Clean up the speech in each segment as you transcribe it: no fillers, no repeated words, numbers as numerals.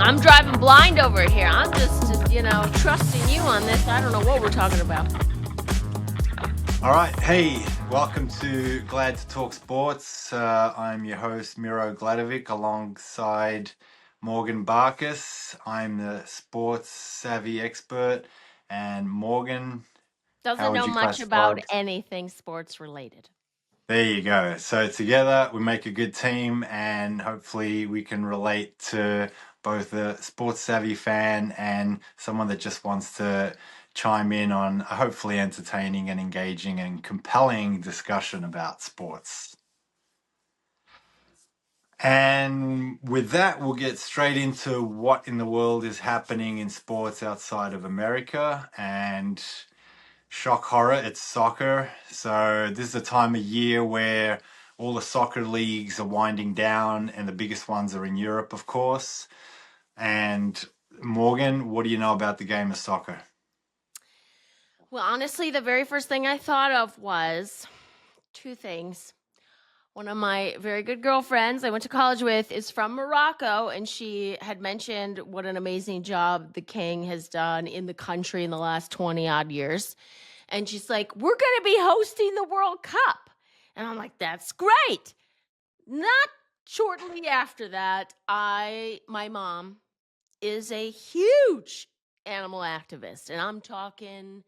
I'm driving blind over here. I'm just, trusting you on this. I don't know what we're talking about. All right. Hey, welcome to Glad to Talk Sports. I'm your host, Miro Gladovic, alongside Morgan Barkus. I'm the sports savvy expert. And Morgan, how Doesn't would know you much about classify? anything sports related. There you go. So together we make a good team, and hopefully we can relate to both a sports savvy fan and someone that just wants to chime in on a hopefully entertaining and engaging and compelling discussion about sports. And with that, we'll get straight into what in the world is happening in sports outside of America. And shock horror, it's soccer. So this is a time of year where all the soccer leagues are winding down, and the biggest ones are in Europe, of course. And Morgan, what do you know about the game of soccer? Well, honestly, the very first thing I thought of was two things. One of my very good girlfriends I went to college with is from Morocco, and she had mentioned what an amazing job the king has done in the country in the last 20 odd years. And she's like, we're going to be hosting the World Cup. And I'm like, that's great. Not shortly after that, my mom is a huge animal activist. And I'm talking,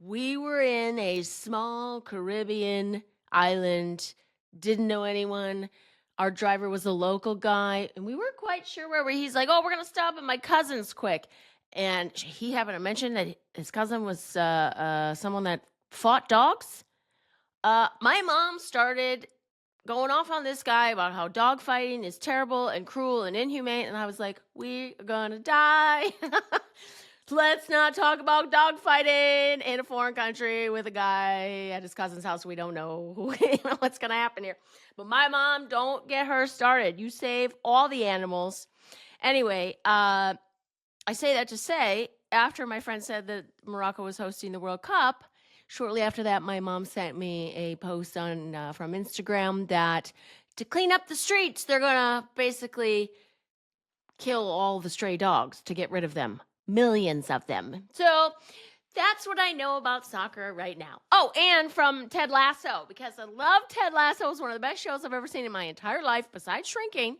we were in a small Caribbean island, didn't know anyone. Our driver was a local guy, and we weren't quite sure where he's like, oh, we're going to stop at my cousin's quick. And he happened to mention that his cousin was someone that fought dogs. My mom started going off on this guy about how dog fighting is terrible and cruel and inhumane. And I was like, we are going to die. Let's not talk about dog fighting in a foreign country with a guy at his cousin's house. We don't know what's going to happen here. But my mom, don't get her started. You save all the animals. Anyway, I say that to say, after my friend said that Morocco was hosting the World Cup, shortly after that, my mom sent me a post on from Instagram that to clean up the streets, they're going to basically kill all the stray dogs to get rid of them. Millions of them. So that's what I know about soccer right now. Oh, and from Ted Lasso, because I love Ted Lasso. It's one of the best shows I've ever seen in my entire life, besides Shrinking.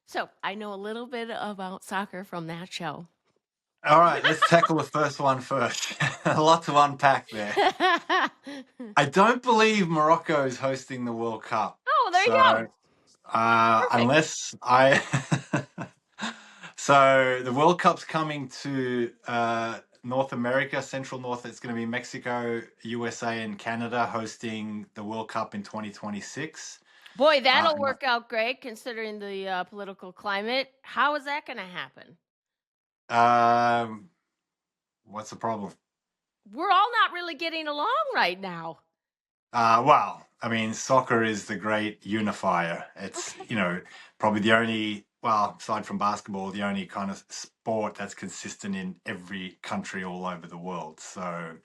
So I know a little bit about soccer from that show. All right, let's tackle the first one first. A lot to unpack there. I don't believe Morocco is hosting the World Cup. Oh, there you go. Perfect. Unless I. So the World Cup's coming to North America, Central North. It's going to be Mexico, USA, and Canada hosting the World Cup in 2026. Boy, that'll work out great considering the political climate. How is that going to happen? What's the problem? We're all not really getting along right now. Well, I mean, soccer is the great unifier. It's, probably the only, well, aside from basketball, the only kind of sport that's consistent in every country all over the world. So,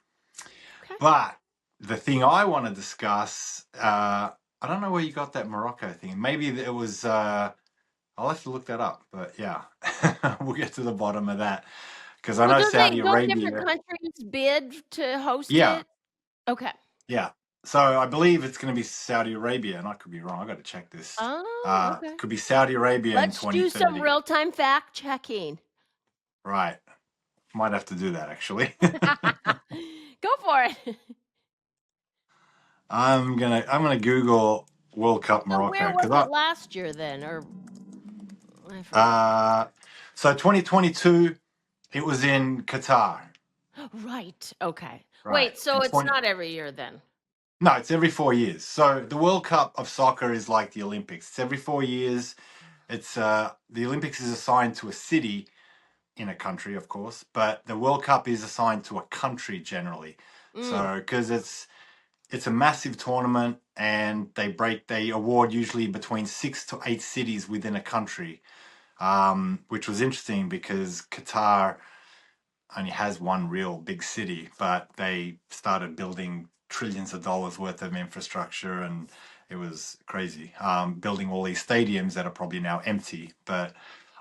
but the thing I want to discuss, I don't know where you got that Morocco thing. Maybe it was, I'll have to look that up. But yeah, we'll get to the bottom of that. Because I know Saudi Arabia. Different countries bid to host Yeah. it? Okay. Yeah. So I believe it's going to be Saudi Arabia, and I could be wrong. I got to check this. Oh, okay. Could be Saudi Arabia in 2030. Let's do some real-time fact checking. Right. Might have to do that, actually. Go for it. I'm gonna Google World Cup Morocco. So where was it last year then, or? So 2022, it was in Qatar. Right. Okay. Right. Wait. So it's not every year then? No, it's every 4 years. So the World Cup of soccer is like the Olympics. It's every 4 years. It's the Olympics is assigned to a city in a country, of course, but the World Cup is assigned to a country generally. So because it's a massive tournament, and they award usually between 6 to 8 cities within a country, which was interesting because Qatar only has one real big city, but they started building trillions of dollars worth of infrastructure, and it was crazy, building all these stadiums that are probably now empty. But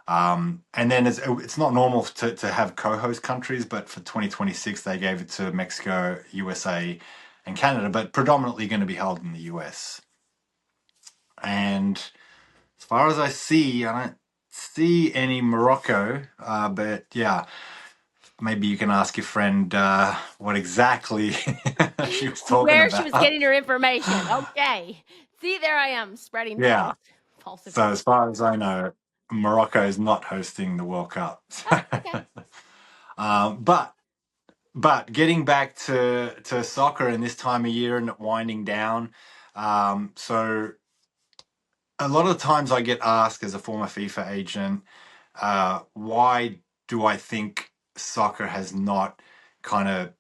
And then it's not normal to have co-host countries, but for 2026 they gave it to Mexico, USA, and Canada, but predominantly going to be held in the US. And as far as I see, I don't see any Morocco, but yeah, maybe you can ask your friend what exactly she was talking Where she was about. getting her information. Okay. See, there I am spreading Yeah. false So information. as far as I know, Morocco is not hosting the World Cup. Oh, okay. But getting back to soccer and this time of year and it winding down, so a lot of times I get asked as a former FIFA agent, why do I think soccer has not kind of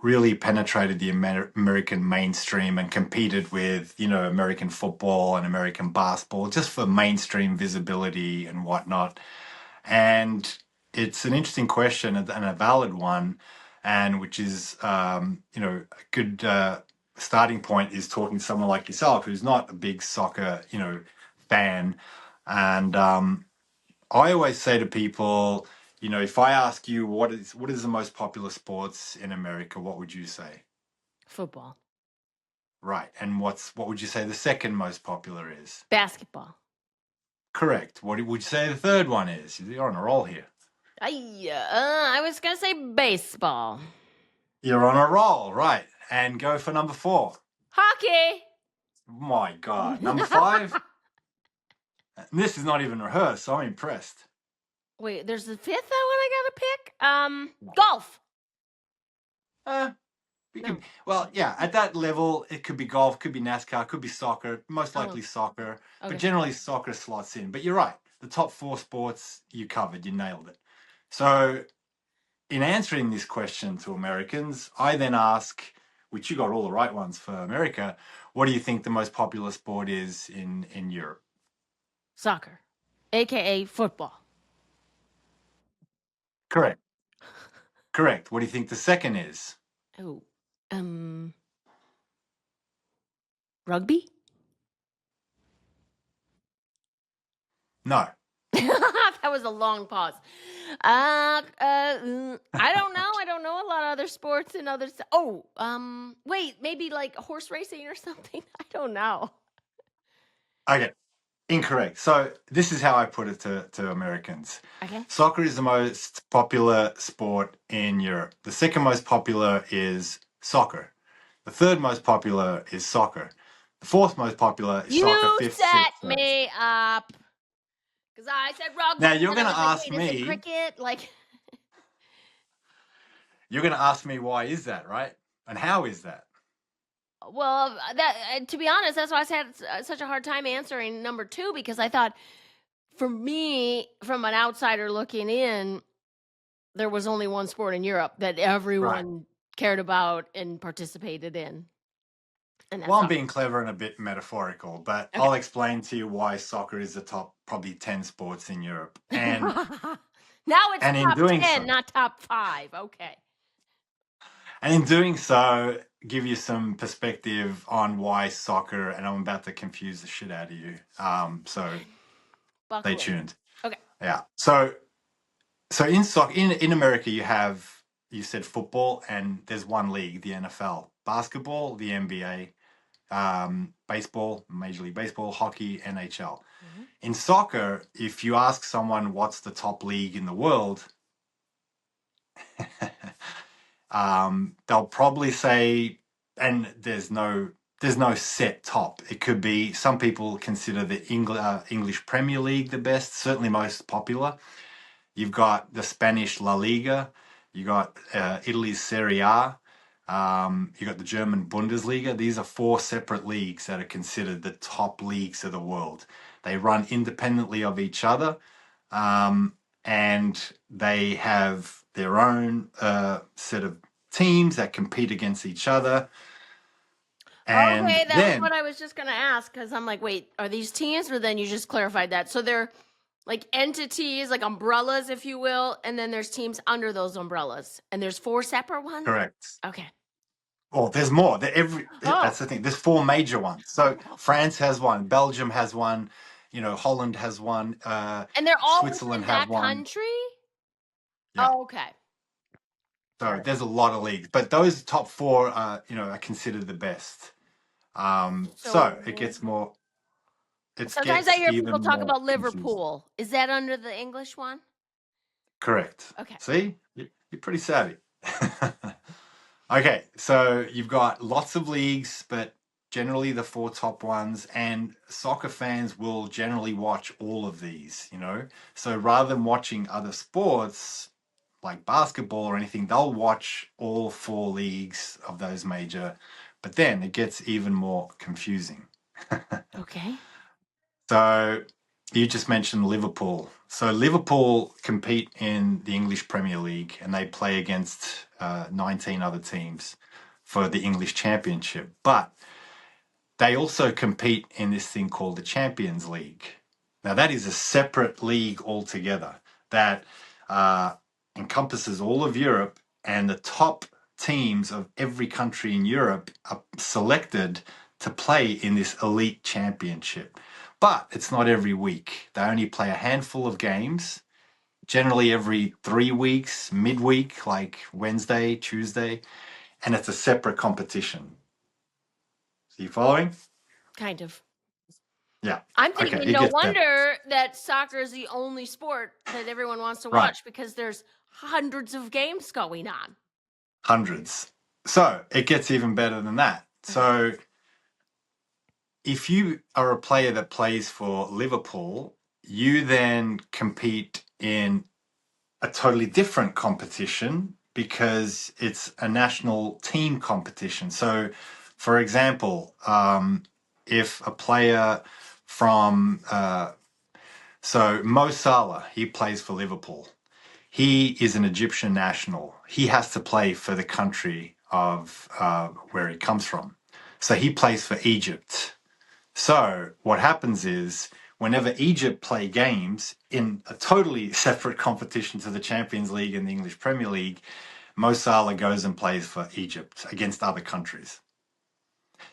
really penetrated the American mainstream and competed with American football and American basketball just for mainstream visibility and whatnot. And it's an interesting question and a valid one, and which is, a good starting point is talking to someone like yourself who's not a big soccer, fan. And I always say to people, if I ask you what is the most popular sports in America, what would you say? Football. Right. And what would you say the second most popular is? Basketball. Correct. What would you say the third one is? You're on a roll here. I was going to say baseball. You're on a roll, right? And go for number 4. Hockey. My God, number 5. This is not even rehearsed, so I'm impressed. Wait, there's the fifth one I got to pick? Golf. Uh, No. well, yeah, at that level, it could be golf, could be NASCAR, could be soccer, most Oh, likely soccer, but okay. generally soccer slots in. But you're right, the top 4 sports you covered, you nailed it. So, in answering this question to Americans, I then ask, which you got all the right ones for America, what do you think the most popular sport is in Europe? Soccer, aka football. Correct. Correct. What do you think the second is? Oh, rugby. No. That was a long pause. I don't know. I don't know a lot of other sports and others. Oh, wait, maybe like horse racing or something. I don't know. Okay. Incorrect. So this is how I put it to Americans. Okay. Soccer is the most popular sport in Europe. The second most popular is soccer. The third most popular is soccer. The fourth most popular is soccer. You Fifth, set sixth, third. me up because I said rugby, Now you're and I going was to like, ask wait, is it me. cricket? Like, You're going to ask me why is that, right? And how is that? well, that to be honest, that's why I had such a hard time answering number 2 because I thought, for me, from an outsider looking in, there was only one sport in Europe that Right. everyone cared about and participated in, and that's Well, I'm soccer. being clever and a bit metaphorical, but Okay. I'll explain to you why soccer is the top probably 10 sports in Europe. Now it's And in top doing 10, so, not top 5. Okay. give you some perspective on why soccer, and I'm about to confuse the shit out of you. So stay Buckle in. tuned. Okay. Yeah. So in soccer, in America, you said football, and there's one league, the NFL. Basketball, the NBA. Baseball, Major League Baseball, hockey, NHL. Mhm. In soccer, if you ask someone what's the top league in the world, they'll probably say, and there's no set top. It could be some people consider the English Premier League the best, certainly most popular. You've got the Spanish La Liga, you got Italy's Serie A, you got the German Bundesliga. These are 4 separate leagues that are considered the top leagues of the world. They run independently of each other, and they have their own set of teams that compete against each other. And Okay, that was then, what I was just gonna ask because I'm like, wait, are these teams? Or then you just clarified that. So they're like entities, like umbrellas, if you will, and then there's teams under those umbrellas, and there's 4 separate ones. correct. Okay. Oh, there's more. Oh. That's the thing. There's 4 major ones. So Oh. France has one, Belgium has one, Holland has one. And they're all Switzerland within have that one. country? Yeah. Oh, okay. So there's a lot of leagues, but those top four are considered the best. So it So gets more. It sometimes I gets hear people even talk more about confusing. Liverpool. Is that under the English one? Correct. Okay. See, you're pretty savvy. Okay, so you've got lots of leagues, but generally the four top ones, and soccer fans will generally watch all of these. So rather than watching other sports like basketball or anything, they'll watch all four leagues of those major, but then it gets even more confusing. Okay. So you just mentioned Liverpool. So Liverpool compete in the English Premier League and they play against 19 other teams for the English Championship. But they also compete in this thing called the Champions League. Now, that is a separate league altogether that encompasses all of Europe, and the top teams of every country in Europe are selected to play in this elite championship. But it's not every week. They only play a handful of games, generally every 3 weeks, midweek, like Wednesday, Tuesday, and it's a separate competition. So you following? Kind of. Yeah. I'm Okay, thinking it no gets better. wonder that soccer is the only sport that everyone wants to Right. watch because there's hundreds of games going on. Hundreds. So it gets even better than that. Okay. So if you are a player that plays for Liverpool, you then compete in a totally different competition because it's a national team competition. So, for example, if a player from so Mo Salah, he plays for Liverpool. He is an Egyptian national. He has to play for the country of where he comes from. So he plays for Egypt. So what happens is whenever Egypt play games in a totally separate competition to the Champions League and the English Premier League, Mo Salah goes and plays for Egypt against other countries.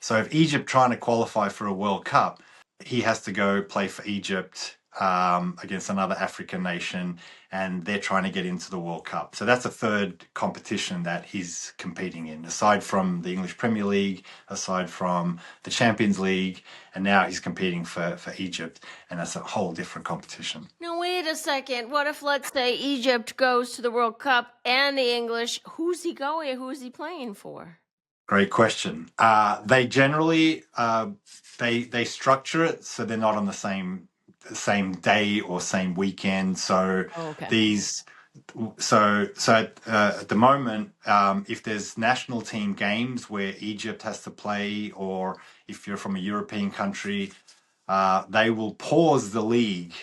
So if Egypt trying to qualify for a World Cup, he has to go play for Egypt against another African nation, and they're trying to get into the World Cup. So that's a third competition that he's competing in, aside from the English Premier League, aside from the Champions League, and now he's competing for Egypt, and that's a whole different competition. Now, wait a second. What if, let's say, Egypt goes to the World Cup and the English? Who's he going? Who's he playing for? Great question. They generally they structure it so they're not on the same day or same weekend. So Oh, okay. these at the moment, if there's national team games where Egypt has to play, or if you're from a European country, they will pause the league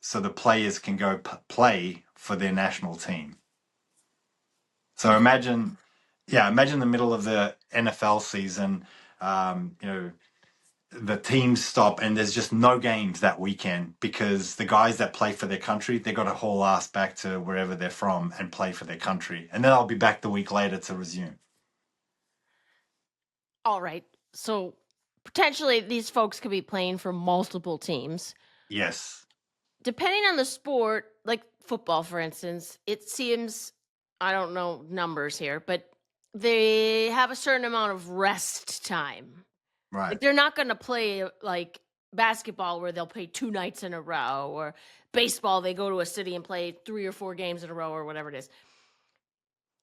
so the players can go play for their national team. So imagine the middle of the NFL season. The teams stop and there's just no games that weekend because the guys that play for their country, they got to haul ass back to wherever they're from and play for their country, and then I'll be back the week later to resume. All right. So potentially these folks could be playing for multiple teams. Yes. Depending on the sport, like football, for instance, it seems, I don't know numbers here, but they have a certain amount of rest time. Right. Like they're not going to play like basketball where they'll play 2 nights in a row, or baseball they go to a city and play 3 or 4 games in a row or whatever it is.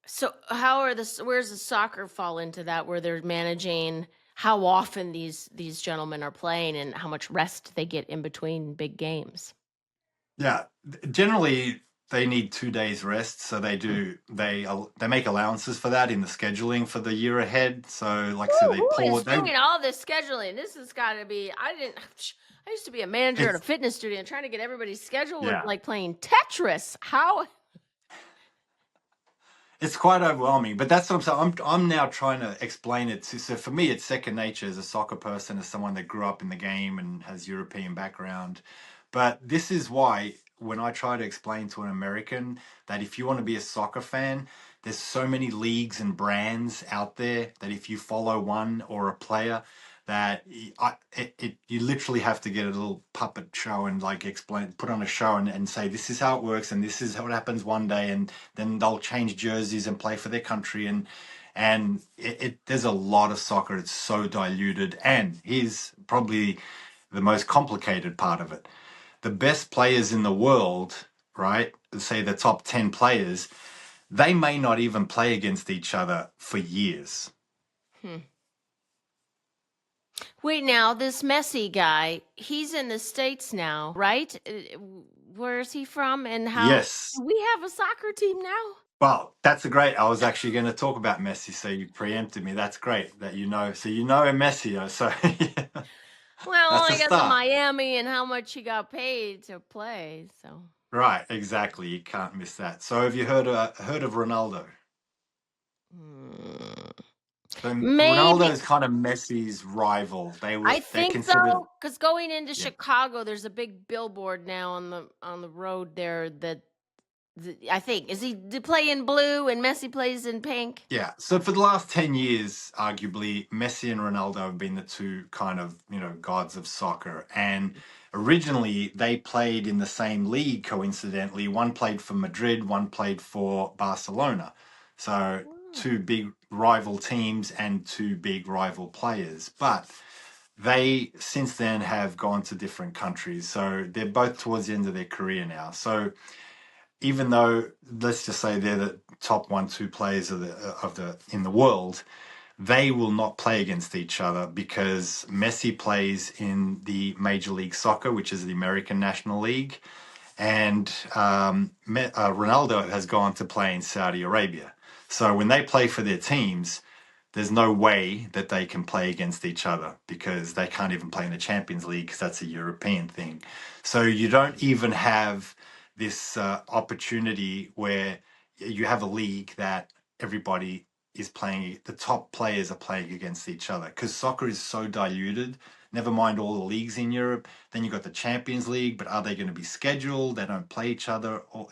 So where's the soccer fall into that, where they're managing how often these gentlemen are playing and how much rest they get in between big games? Yeah. Generally, they need 2 days rest, so they make allowances for that in the scheduling for the year ahead. So, like I said, Who is they doing all this scheduling? This has got to be. I didn't. I used to be a manager at a it's fitness studio, and trying to get everybody's schedule was yeah. like playing Tetris. How? It's quite overwhelming, but that's what I'm saying. I'm now trying to explain it to. So for me, it's second nature as a soccer person, as someone that grew up in the game and has European background. But this is why when I try to explain to an American that if you want to be a soccer fan, there's so many leagues and brands out there that if you follow one or a player, that you literally have to get a little puppet show and like explain, put on a show and say this is how it works and this is how it happens one day, and then they'll change jerseys and play for their country, and there's a lot of soccer. It's so diluted, and here's probably the most complicated part of it. The best players in the world, right? Say the top 10 players, they may not even play against each other for years. Hmm. Wait, now this Messi guy, he's in the States now, right? Where is he from, and how Yes. do we have a soccer team now? Well, that's a great. I was actually going to talk about Messi, so you preempted me. That's great that you know. So you know Messi, so yeah, Well, that's only a because of start. Miami and how much he got paid to play. So Right, exactly. You can't miss that. So have you heard of Ronaldo? mm, So Ronaldo maybe is kind of Messi's rival. I They're think considered. so. Because going into Yeah. Chicago, there's a big billboard now on the road there that I think is he to play in blue and Messi plays in pink. Yeah. So for the last 10 years, arguably, Messi and Ronaldo have been the two kind of, gods of soccer. And originally, they played in the same league, coincidentally. One played for Madrid, one played for Barcelona. So Oh. two big rival teams and two big rival players. But they, since then, have gone to different countries. So they're both towards the end of their career now. So even though let's just say they're the top 1, 2 players of the in the world, they will not play against each other because Messi plays in the Major League Soccer, which is the American National League, and Ronaldo has gone to play in Saudi Arabia. So when they play for their teams, there's no way that they can play against each other because they can't even play in the Champions League because that's a European thing. So you don't even have this opportunity where you have a league that everybody is playing, the top players are playing against each other because soccer is so diluted. Never mind all the leagues in Europe. Then you've got the Champions League, but are they going to be scheduled? They don't play each other, or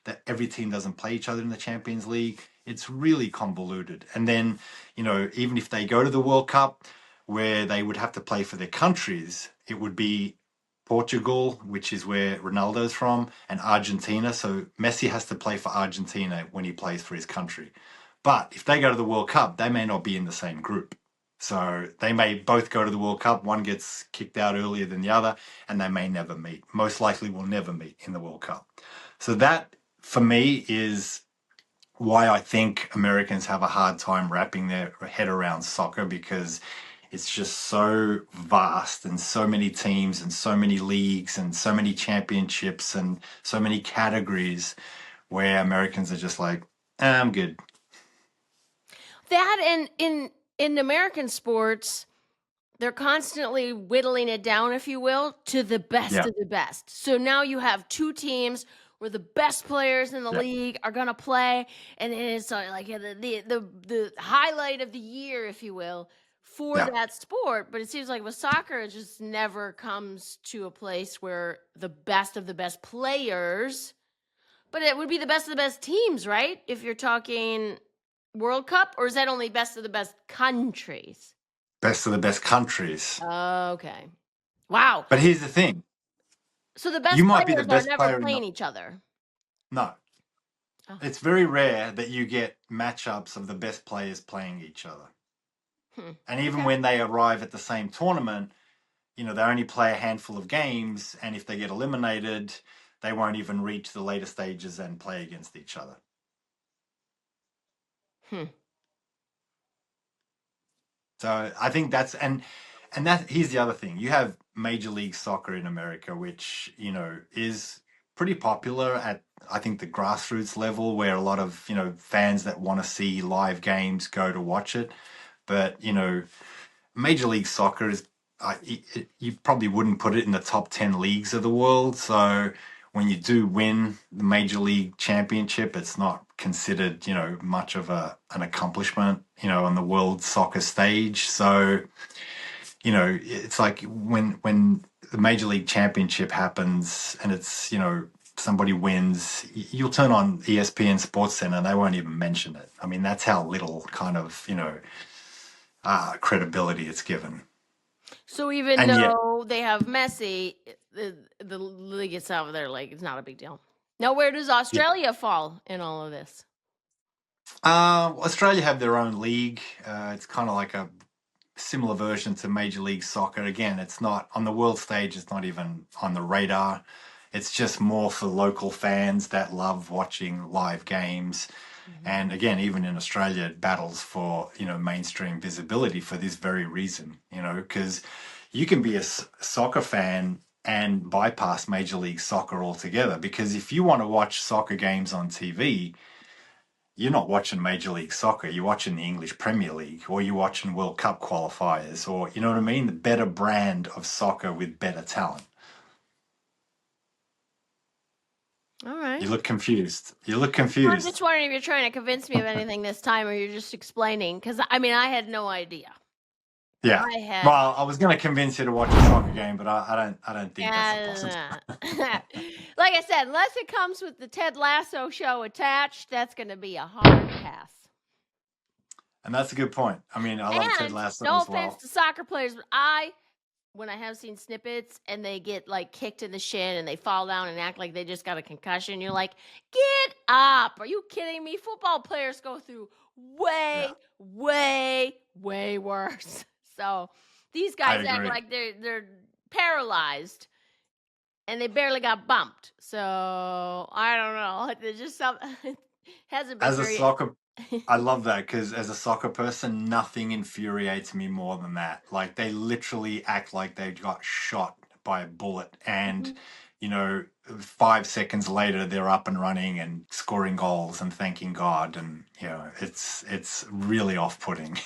that every team doesn't play each other in the Champions League. It's really convoluted. And then even if they go to the World Cup, where they would have to play for their countries, it would be Portugal, which is where Ronaldo's from, and Argentina. So Messi has to play for Argentina when he plays for his country. But if they go to the World Cup, they may not be in the same group. So they may both go to the World Cup. One gets kicked out earlier than the other, and they may never meet. Most likely will never meet in the World Cup. So that, for me, is why I think Americans have a hard time wrapping their head around soccer because it's just so vast and so many teams and so many leagues and so many championships and so many categories where Americans are just like, I'm good. That and in American sports, they're constantly whittling it down, if you will, to the best Yeah, of the best. So now you have two teams where the best players in the yeah, league are going to play, and it's like the highlight of the year, if you will, for yeah. that sport. But it seems like with soccer, it just never comes to a place where the best of the best players, but it would be the best of the best teams, right? If you're talking World Cup, or is that only best of the best countries? Best of the best countries. Okay. Wow. But here's the thing, So the you best might be the players are best never player in the. playing each other. No, Oh. it's very rare that you get matchups of the best players playing each other. Hmm. And even Okay. when they arrive at the same tournament, they only play a handful of games, and if they get eliminated, they won't even reach the later stages and play against each other. Hmm. So I think and that here's the other thing. You have Major League Soccer in America, which, is pretty popular at I think the grassroots level where a lot of, fans that want to see live games go to watch it. But, Major League Soccer is, you probably wouldn't put it in the top 10 leagues of the world. So when you do win the Major League Championship, it's not considered, much of an accomplishment, on the world soccer stage. So, it's like when the Major League Championship happens and it's, somebody wins, you'll turn on ESPN Sports Center and they won't even mention it. I mean, that's how little kind of, credibility it's given. So even And yet, though they have Messi, the league itself, they're like, it's not a big deal. Now, where does yeah. Australia fall in all of this? Australia have their own league. It's kind of like a similar version to Major League Soccer. Again, it's not on the world stage, it's not even on the radar. It's just more for local fans that love watching live games. Mhm. And again, even in Australia, it battles for, mainstream visibility for this very reason, because you can be a soccer fan and bypass Major League Soccer altogether. Because if you want to watch soccer games on TV, you're not watching Major League Soccer. You're watching the English Premier League, or you're watching World Cup qualifiers, or you know what I mean? The better brand of soccer with better talent. All right. You look confused. You look I'm confused. just wondering if you're trying to convince me of anything this time, or you're just explaining. Because I mean, I had no idea. Yeah. I had Well, I was going to convince you to watch a soccer game, but I don't think that's a possibility. like I said, unless it comes with the Ted Lasso show attached, that's going to be a hard pass. And that's a good point. I mean, I love Ted And Lasso no as offense well. to soccer players, but when I have seen snippets and they get like kicked in the shin and they fall down and act like they just got a concussion, you're like, get up. Are you kidding me? Football players go through Yeah, way, way, way worse. So these I guys act agree. like they're paralyzed and they barely got bumped. So I don't know. There's just some it hasn't been As a very soccer I love that because as a soccer person, nothing infuriates me more than that. Like they literally act like they got shot by a bullet, and Mhm. 5 seconds later they're up and running and scoring goals and thanking God, and it's really off-putting.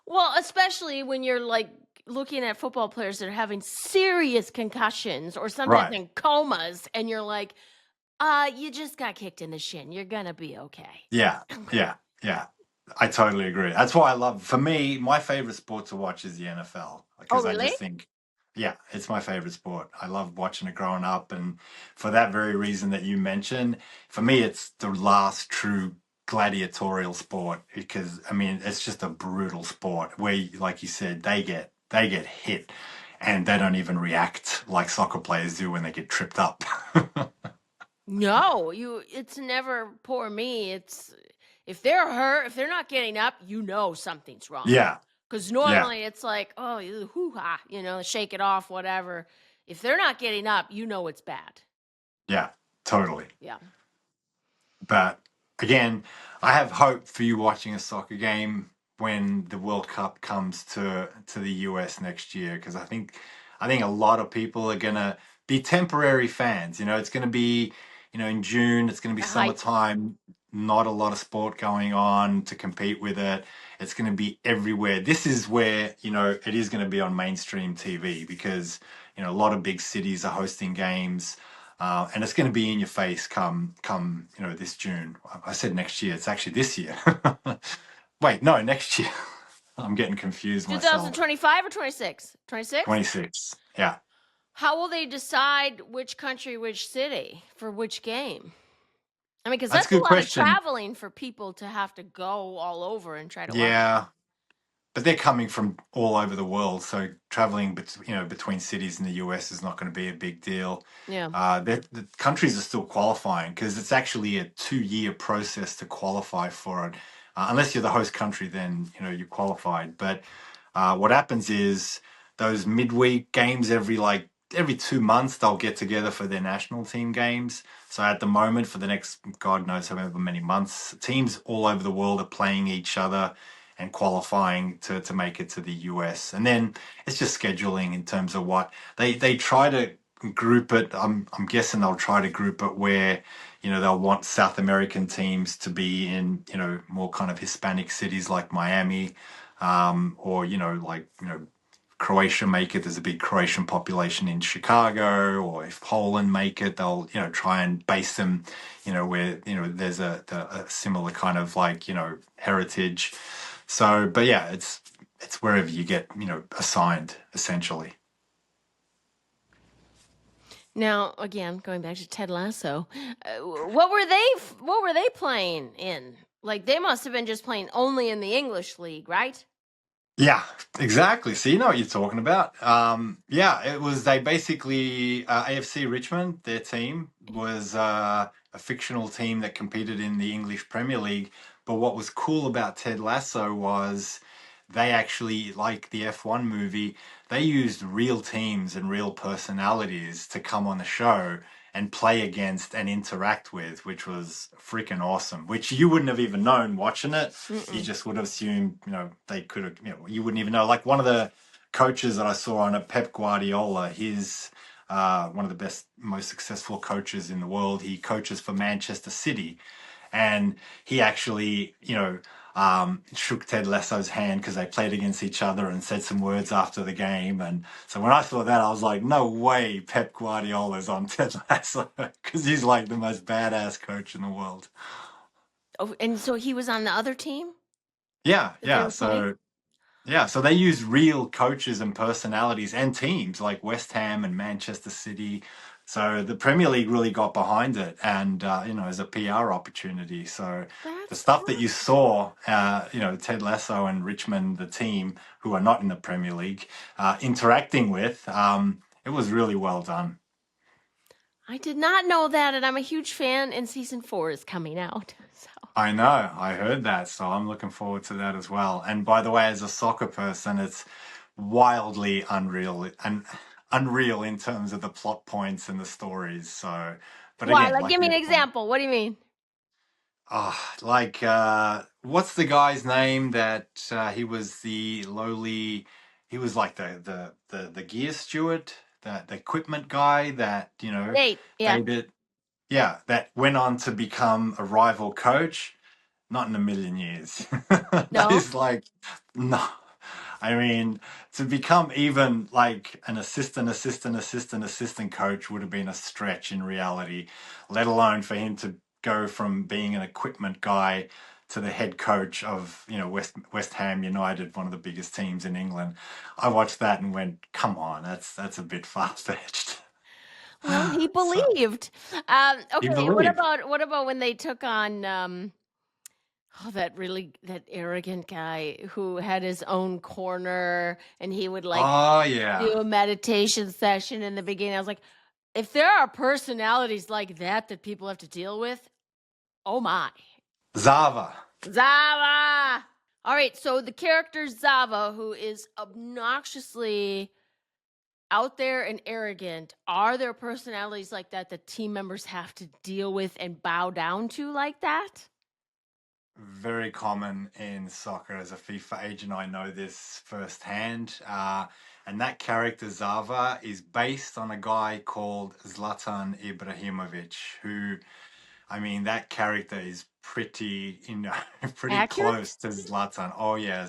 Well, especially when you're like looking at football players that are having serious concussions or sometimes Right. in comas, and you're like, you just got kicked in the shin. You're gonna be okay. Yeah, yeah, yeah. I totally agree. That's why for me, my favorite sport to watch is the NFL Oh, because I really? just think, yeah, it's my favorite sport. I love watching it growing up. And for that very reason that you mentioned, for me, it's the last true gladiatorial sport because, I mean, it's just a brutal sport where, like you said, they get hit and they don't even react like soccer players do when they get tripped up. No, it's never poor me. It's if they're hurt, if they're not getting up, you know something's wrong. Yeah, Because yeah, normally it's like, oh, hoo ha, shake it off, whatever. If they're not getting up, you know it's bad. yeah, totally. Yeah. But again, I have hope for you watching a soccer game when the World Cup comes to the US next year because I think a lot of people are gonna be temporary fans. It's gonna be in June. It's gonna be The hype. summertime. Not a lot of sport going on to compete with it. It's going to be everywhere. This is where it is going to be on mainstream TV because a lot of big cities are hosting games. And it's going to be in your face come this June. I said next year. It's actually this year. Wait, no, next year. I'm getting confused myself. 2025 or 26? 26? 26. Yeah, How will they decide which country, which city for which game? I mean, because that's a that's a good lot of question. traveling for people to have to go all over and try to watch. Yeah, but they're coming from all over the world, so traveling between cities in the US is not going to be a big deal. Yeah. The countries are still qualifying because it's actually a 2-year process to qualify for it. Unless you're the host country, then you're qualified. But what happens is those midweek games every 2 months they'll get together for their national team games. So at the moment, for the next God knows however many months, teams all over the world are playing each other and qualifying to make it to the US. And then it's just scheduling in terms of what they try to group it. I'm guessing they'll try to group it where they'll want South American teams to be in more kind of Hispanic cities like Miami, or like Croatia make it. There's a big Croatian population in Chicago, or if Poland make it, they'll try and base them where there's a similar kind of like heritage. So, but yeah, it's wherever you get assigned essentially. Now, again, going back to Ted Lasso, what were they playing in? Like they must have been just playing only in the English league, right? Yeah, exactly. So you know what you're talking about. Yeah, it was they basically AFC Richmond. Their team was a fictional team that competed in the English Premier League. But what was cool about Ted Lasso was they actually, like the F1 movie, they used real teams and real personalities to come on the show and play against and interact with, which was freaking awesome. Which you wouldn't have even known watching it. You Mm-mm. just would have assumed, they could have, you wouldn't even know. Like one of the coaches that I saw on it, Pep Guardiola, he's one of the best, most successful coaches in the world. He coaches for Manchester City, and he actually, shook Ted Lasso's hand because they played against each other and said some words after the game. And so when I saw that, I was like, no way Pep Guardiola's on Ted Lasso because he's like the most badass coach in the world. Oh, and so he was on the other team Yeah, that they yeah. were playing? So they use real coaches and personalities and teams like West Ham and Manchester City. So the Premier League really got behind it, and as a PR opportunity. So the That's stuff that you awesome. saw, Ted Lasso and Richmond, the team who are not in the Premier League, interacting with, it was really well done. I did not know that, and I'm a huge fan, and season 4 is coming out. So I know, I heard that, so I'm looking forward to that as well. And by the way, as a soccer person, it's wildly unreal in terms of the plot points and the stories. So, but why? again, Like, like give me an everything, example. What do you mean? what's the guy's name that he was the lowly, he was like the gear steward, the equipment guy that Nate. Yeah. they did, yeah, that went on to become a rival coach. Not in a million years. That No. is like, no. I mean, to become even like an assistant coach would have been a stretch in reality, let alone for him to go from being an equipment guy to the head coach of, West Ham United, one of the biggest teams in England. I watched that and went, come on, that's a bit far-fetched. Well, he So believed. he Okay. believed. What about when they took on that arrogant guy who had his own corner, and he would like Oh do yeah. a meditation session in the beginning? I was like, if there are personalities like that people have to deal with, oh my. Zava. Zava! All right, so the character Zava, who is obnoxiously out there and arrogant, are there personalities like that team members have to deal with and bow down to like that? Very common in soccer. As a FIFA agent, I know this firsthand. And that character Zava is based on a guy called Zlatan Ibrahimovic, who, I mean, that character is pretty, pretty Accurate? close to Zlatan. Oh yeah,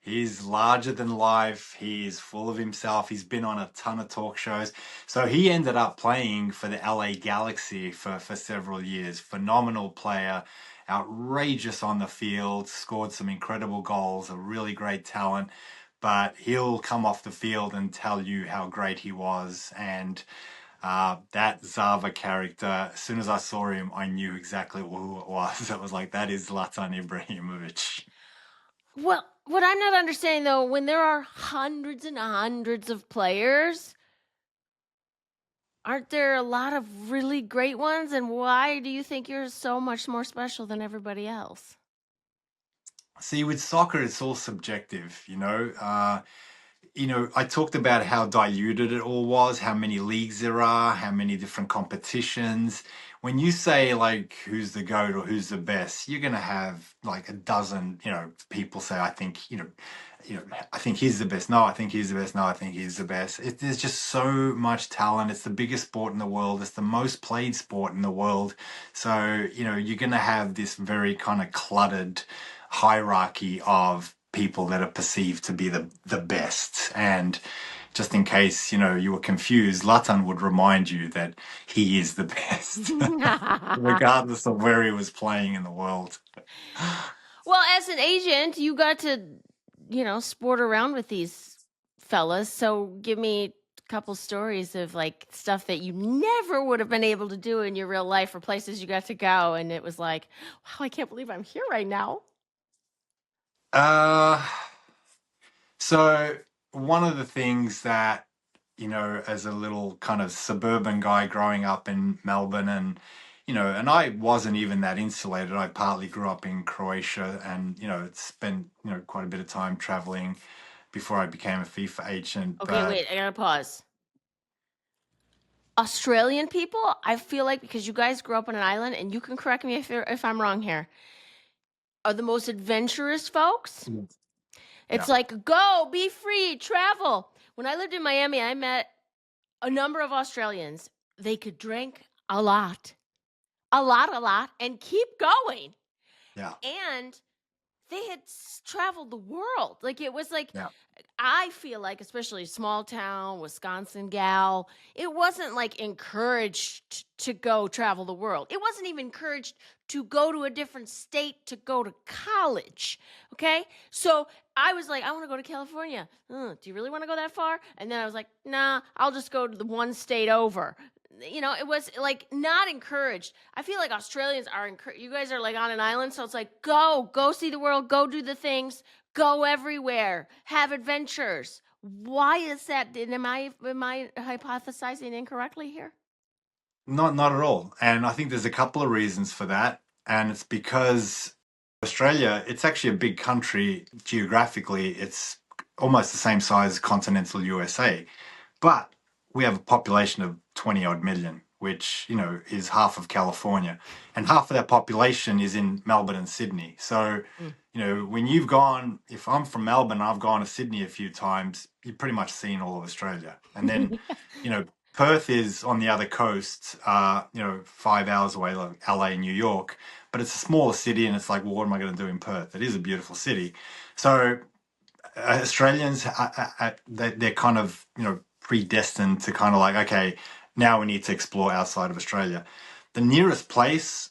he's larger than life. He's full of himself. He's been on a ton of talk shows. So he ended up playing for the LA Galaxy for several years. Phenomenal player, outrageous on the field, scored some incredible goals, a really great talent. But he'll come off the field and tell you how great he was. And that Zava character, as soon as I saw him, I knew exactly who it was. It was like, that is Zlatan Ibrahimovic. Well, what I'm not understanding though, when there are hundreds and hundreds of players, aren't there a lot of really great ones? And why do you think you're so much more special than everybody else? See, with soccer, it's all subjective, I talked about how diluted it all was, how many leagues there are, how many different competitions. When you say like who's the GOAT or who's the best, you're gonna have like a dozen, people say, I think, I think he's the best. No, I think he's the best. No, I think he's the best. There's just so much talent. It's the biggest sport in the world. It's the most played sport in the world. So, you're gonna have this very kind of cluttered hierarchy of people that are perceived to be the best. And just in case, you were confused, Latan would remind you that he is the best, regardless of where he was playing in the world. Well, as an agent, you got to, sport around with these fellas. So give me a couple stories of like stuff that you never would have been able to do in your real life or places you got to go. And it was like, wow, I can't believe I'm here right now. So one of the things that, as a little kind of suburban guy growing up in Melbourne and, and I wasn't even that insulated. I partly grew up in Croatia and, spent, quite a bit of time traveling before I became a FIFA agent. Okay, But wait, I gotta pause. Australian people, I feel like because you guys grew up on an island, and you can correct me if I'm wrong here, are the most adventurous folks. Mm. It's Yeah, like go, be free, travel. When I lived in Miami, I met a number of Australians. They could drink a lot, and keep going. yeah, And they had traveled the world. Like it was like yeah. I feel like, especially small town Wisconsin gal, it wasn't like encouraged to go travel the world. It wasn't even encouraged to go to a different state to go to college. Okay. So I was like, I want to go to California. Do you really want to go that far? And then I was like, nah, I'll just go to the one state over. It was like not encouraged. I feel like Australians are encouraged. You guys are like on an island. So it's like, go see the world, go do the things, go everywhere, have adventures. Why is that? Am I hypothesizing incorrectly here? Not at all. And I think there's a couple of reasons for that. And it's because Australia, it's actually a big country geographically. It's almost the same size as continental USA. But we have a population of 20 odd million, which, is half of California. And half of that population is in Melbourne and Sydney. So, Mm. when you've gone, if I'm from Melbourne, I've gone to Sydney a few times, you've pretty much seen all of Australia. And then, you know, Perth is on the other coast, 5 hours away, like LA, New York, but it's a smaller city. And it's like, well, what am I going to do in Perth? It is a beautiful city. So, Australians, they're kind of, predestined to kind of like, okay, now we need to explore outside of Australia. The nearest place,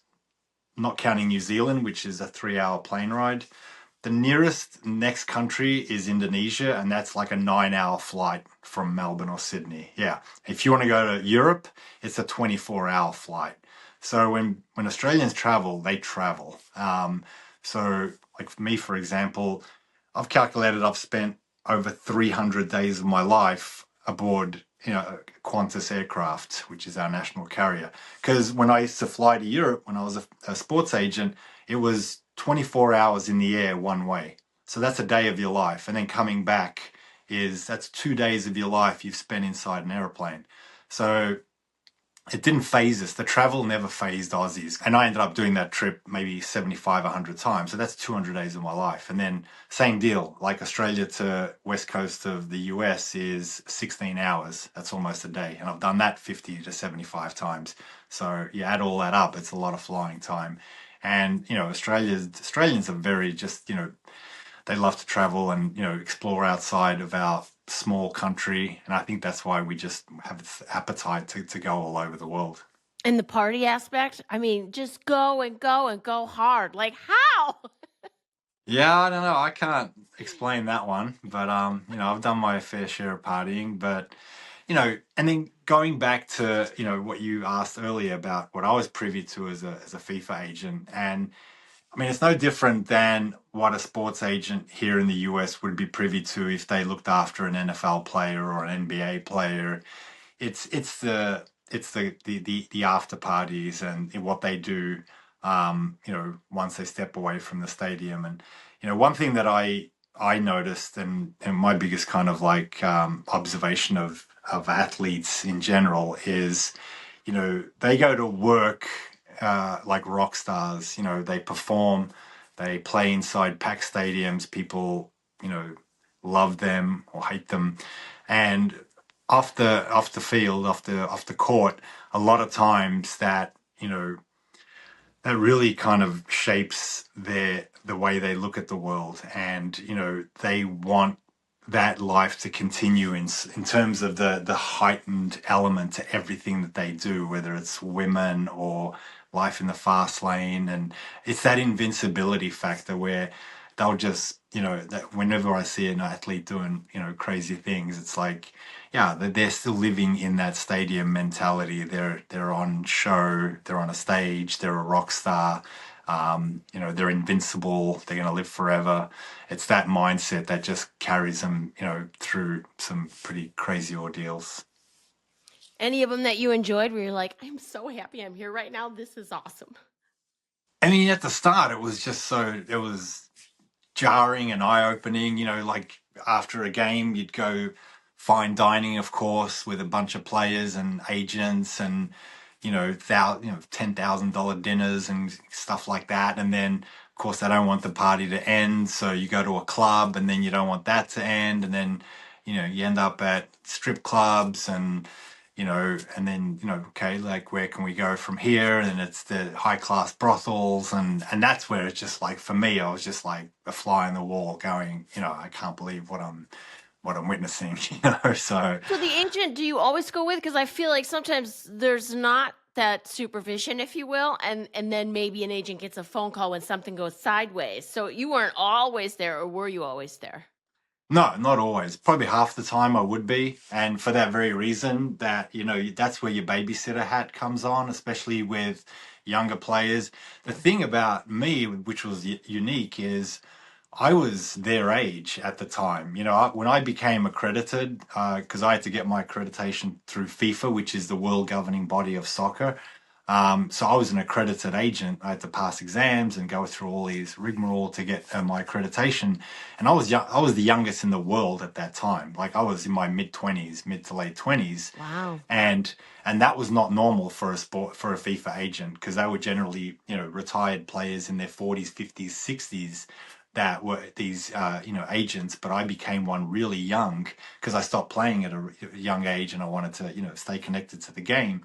not counting New Zealand, which is a 3 hour plane ride, the nearest next country is Indonesia, and that's like a 9 hour flight from Melbourne or Sydney. Yeah. If you want to go to Europe, it's a 24-hour flight. So when Australians travel, they travel. So like for me, for example, I've calculated I've spent over 300 days of my life aboard, Qantas aircraft, which is our national carrier. Because when I used to fly to Europe, when I was a sports agent, it was 24 hours in the air one way. So that's a day of your life. And then coming back that's 2 days of your life you've spent inside an airplane. So it didn't phase us. The travel never phased Aussies. And I ended up doing that trip maybe 75, 100 times. So that's 200 days of my life. And then same deal, like Australia to west coast of the US is 16 hours. That's almost a day. And I've done that 50 to 75 times. So you add all that up, it's a lot of flying time. And, Australians are very just, they love to travel and, explore outside of our small country. And I think that's why we just have this appetite to go all over the world. And the party aspect, I mean, just go and go and go hard. Like how? Yeah, I don't know. I can't explain that one, but I've done my fair share of partying, but and then going back to, what you asked earlier about what I was privy to as a FIFA agent, and I mean, it's no different than what a sports agent here in the US would be privy to if they looked after an NFL player or an NBA player. It's the after parties and what they do, once they step away from the stadium. And one thing that I noticed, and my biggest kind of like observation of athletes in general is, they go to work like rock stars. They perform, they play inside packed stadiums. People, love them or hate them, and off the field, off the court, a lot of times that really kind of shapes the way they look at the world, and they want that life to continue in terms of the heightened element to everything that they do, whether it's women or life in the fast lane. And it's that invincibility factor where they'll just, that whenever I see an athlete doing, crazy things, it's like, yeah, they're still living in that stadium mentality. They're on show, they're on a stage, they're a rock star. They're invincible. They're going to live forever. It's that mindset that just carries them, through some pretty crazy ordeals. Any of them that you enjoyed where you're like, I'm so happy I'm here right now. This is awesome. I mean, at the start, it was jarring and eye opening. Like after a game, you'd go fine dining, of course, with a bunch of players and agents, and $10,000 dinners and stuff like that. And then, of course, they don't want the party to end, so you go to a club, and then you don't want that to end, and then you end up at strip clubs and then okay, like where can we go from here? And it's the high class brothels, and that's where it's just like, for me, I was just like a fly on the wall, going, I can't believe what I'm witnessing. So So the agent, do you always go with? Because I feel like sometimes there's not that supervision, if you will, and then maybe an agent gets a phone call when something goes sideways. So you weren't always there, or were you always there? no, not always. Probably half the time I would be. And for that very reason, that, that's where your babysitter hat comes on, especially with younger players. The thing about me, which was unique, is I was their age at the time. When I became accredited, because I had to get my accreditation through FIFA, which is the world governing body of soccer. So I was an accredited agent. I had to pass exams and go through all these rigmarole to get my accreditation. And I was young, I was the youngest in the world at that time. Like I was in my mid-20s, mid to late 20s, Wow. and that was not normal for a FIFA agent, because they were generally retired players in their 40s, 50s, 60s that were these agents. But I became one really young because I stopped playing at a young age, and I wanted to stay connected to the game.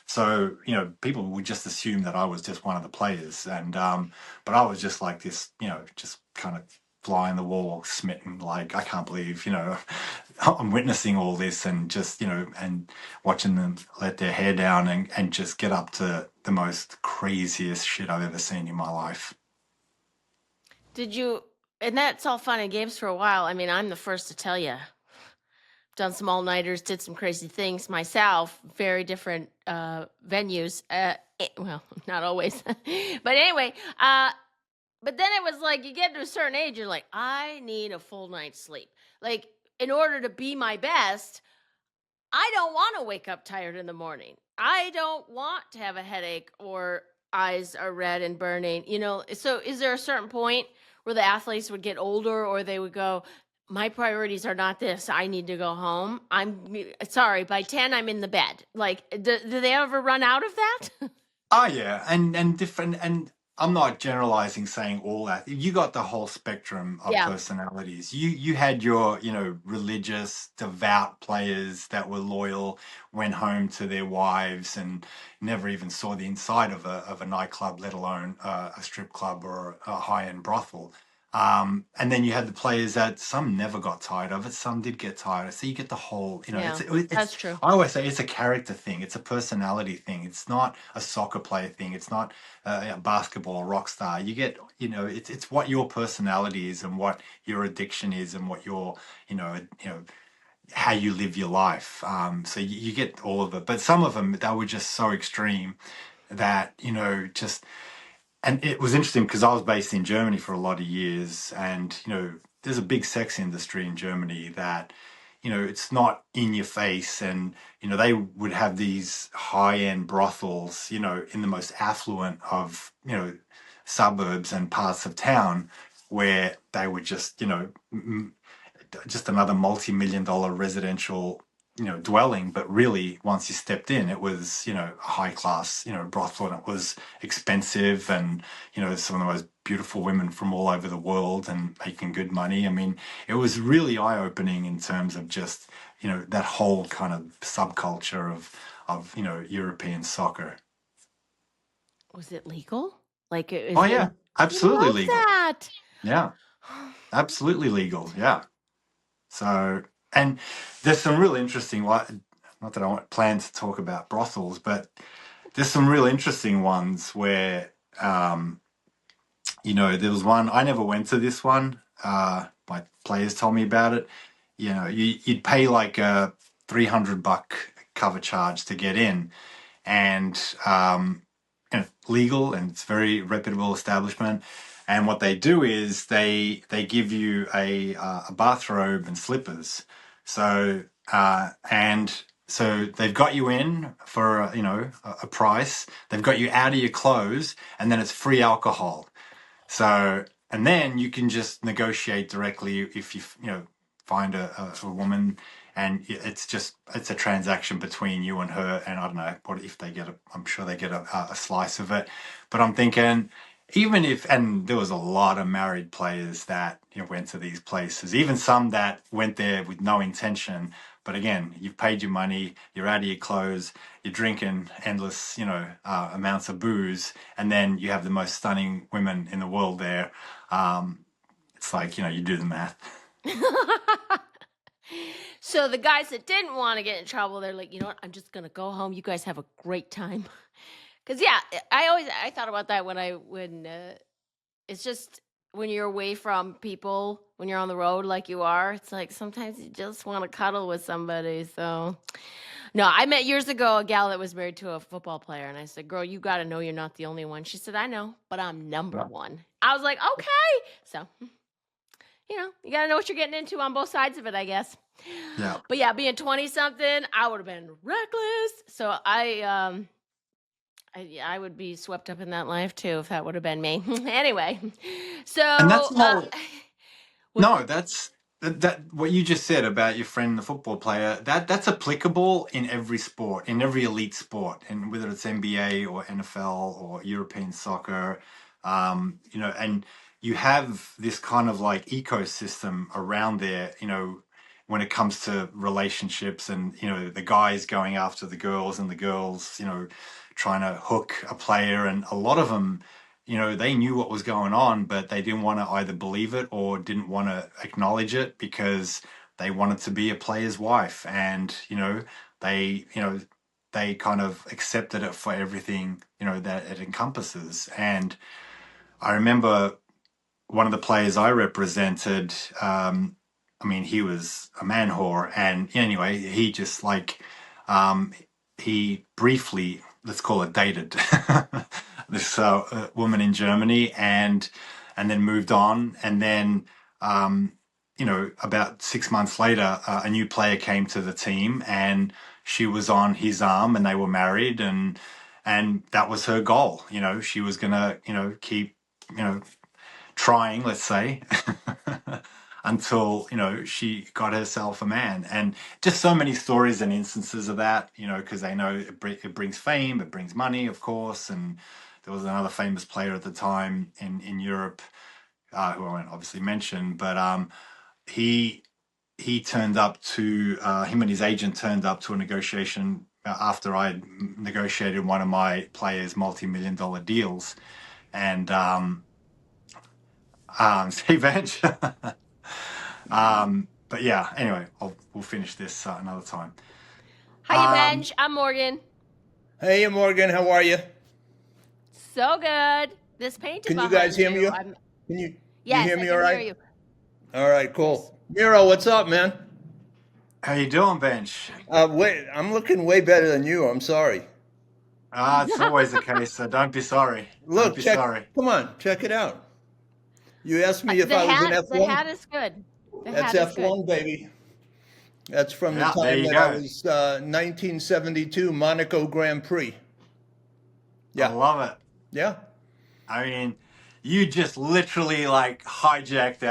So, people would just assume that I was just one of the players. But I was just like this, just kind of fly on the wall, smitten. Like, I can't believe, I'm witnessing all this, and just, and watching them let their hair down, and just get up to the most craziest shit I've ever seen in my life. Did you? And that's all fun and games for a while. I mean, I'm the first to tell you. Done some all nighters, did some crazy things myself. Very different venues. Well, not always, but anyway. But then it was like you get to a certain age, you're like, I need a full night's sleep. Like in order to be my best, I don't want to wake up tired in the morning. I don't want to have a headache or eyes are red and burning. So is there a certain point where the athletes would get older, or they would go, my priorities are not this. I need to go home. I'm sorry, by 10 I'm in the bed. Like do they ever run out of that? Oh yeah, and different, and I'm not generalizing, saying all that. You got the whole spectrum of Yeah. personalities. You had your, religious, devout players that were loyal, went home to their wives, and never even saw the inside of a nightclub, let alone a strip club or a high-end brothel. And then you had the players that some never got tired of it, some did get tired. So you get the whole, Yeah. it's That's true. I always say it's a character thing. It's a personality thing. It's not a soccer player thing. It's not a basketball rock star. You get, it's what your personality is, and what your addiction is, and what your, how you live your life. So you get all of it. But some of them, they were just so extreme that, just, and it was interesting because I was based in Germany for a lot of years, and there's a big sex industry in Germany that it's not in your face, and they would have these high end brothels, in the most affluent of suburbs and parts of town, where they would just just another multi-million dollar residential dwelling. But really, once you stepped in, it was a high class brothel, and it was expensive, and some of the most beautiful women from all over the world, and making good money. I mean, it was really eye-opening in terms of just that whole kind of subculture of European soccer. Was it legal? Like Oh is it? yeah, I absolutely love legal. that. Yeah, absolutely legal. Yeah. So, and there's some really interesting, like, not that I want plan to talk about brothels, but there's some real interesting ones where, there was one, I never went to this one. My players told me about it. You'd pay like a $300 cover charge to get in. And legal and it's very reputable establishment. And what they do is they give you a bathrobe and slippers. So and so they've got you in for a price. They've got you out of your clothes, and then it's free alcohol. So, and then you can just negotiate directly if find a woman, and it's a transaction between you and her. And I don't know what if they get I'm sure they get a slice of it. But I'm thinking, even if, and there was a lot of married players that went to these places, even some that went there with no intention. But again, you've paid your money, you're out of your clothes, you're drinking endless, amounts of booze, and then you have the most stunning women in the world there. It's like, you do the math. So the guys that didn't want to get in trouble, they're like, you know what? I'm just gonna go home. You guys have a great time. Cause yeah, I thought about that when it's just when you're away from people, when you're on the road like you are, it's like sometimes you just want to cuddle with somebody. So no, I met years ago a gal that was married to a football player, and I said, "Girl, you got to know you're not the only one." She said, "I know, but I'm number one." I was like, "Okay." So you got to know what you're getting into on both sides of it, I guess. Yeah. But yeah, being 20 something, I would have been reckless. So I would be swept up in that life too if that would have been me. Anyway, And that's so not, what's no, that? that what you just said about your friend, the football player, that's applicable in every sport, in every elite sport, and whether it's NBA or NFL or European soccer, and you have this kind of like ecosystem around there, when it comes to relationships and, the guys going after the girls and the girls, trying to hook a player, and a lot of them they knew what was going on, but they didn't want to either believe it or didn't want to acknowledge it because they wanted to be a player's wife. And, they kind of accepted it for everything, that it encompasses. And I remember one of the players I represented, he was a man whore. And anyway, he just he briefly, let's call it, dated this woman in Germany, and then moved on. And then, about 6 months later, a new player came to the team, and she was on his arm, and they were married, and that was her goal. She was gonna, keep, trying, let's say, until she got herself a man. And just so many stories and instances of that, because they know it brings fame, it brings money, of course. And there was another famous player at the time in Europe, who I won't obviously mention, but he turned up to him and his agent turned up to a negotiation after I negotiated one of my players' multi-million-dollar deals. And Steve Bench. But yeah, anyway, we'll finish this another time. Hiya, Benj. I'm Morgan. Hey, Morgan, how are you? So good. This painting Can you guys behind hear me? you. Can you Yes, hear I me all can hear right? you. All right, Yes. cool. Miro, what's up, man? How you doing, Bench? Wait, I'm looking way better than you. I'm sorry. It's always the case, so don't be sorry. Don't Look, be sorry. come on, check it out. You asked me if I was in The hat F1. is good. The That's hat is good. F1, baby. That's from the Yeah, there time you that I go. was 1972 Monaco Grand Prix. I Yeah, love it. yeah. I mean, you just literally like hijacked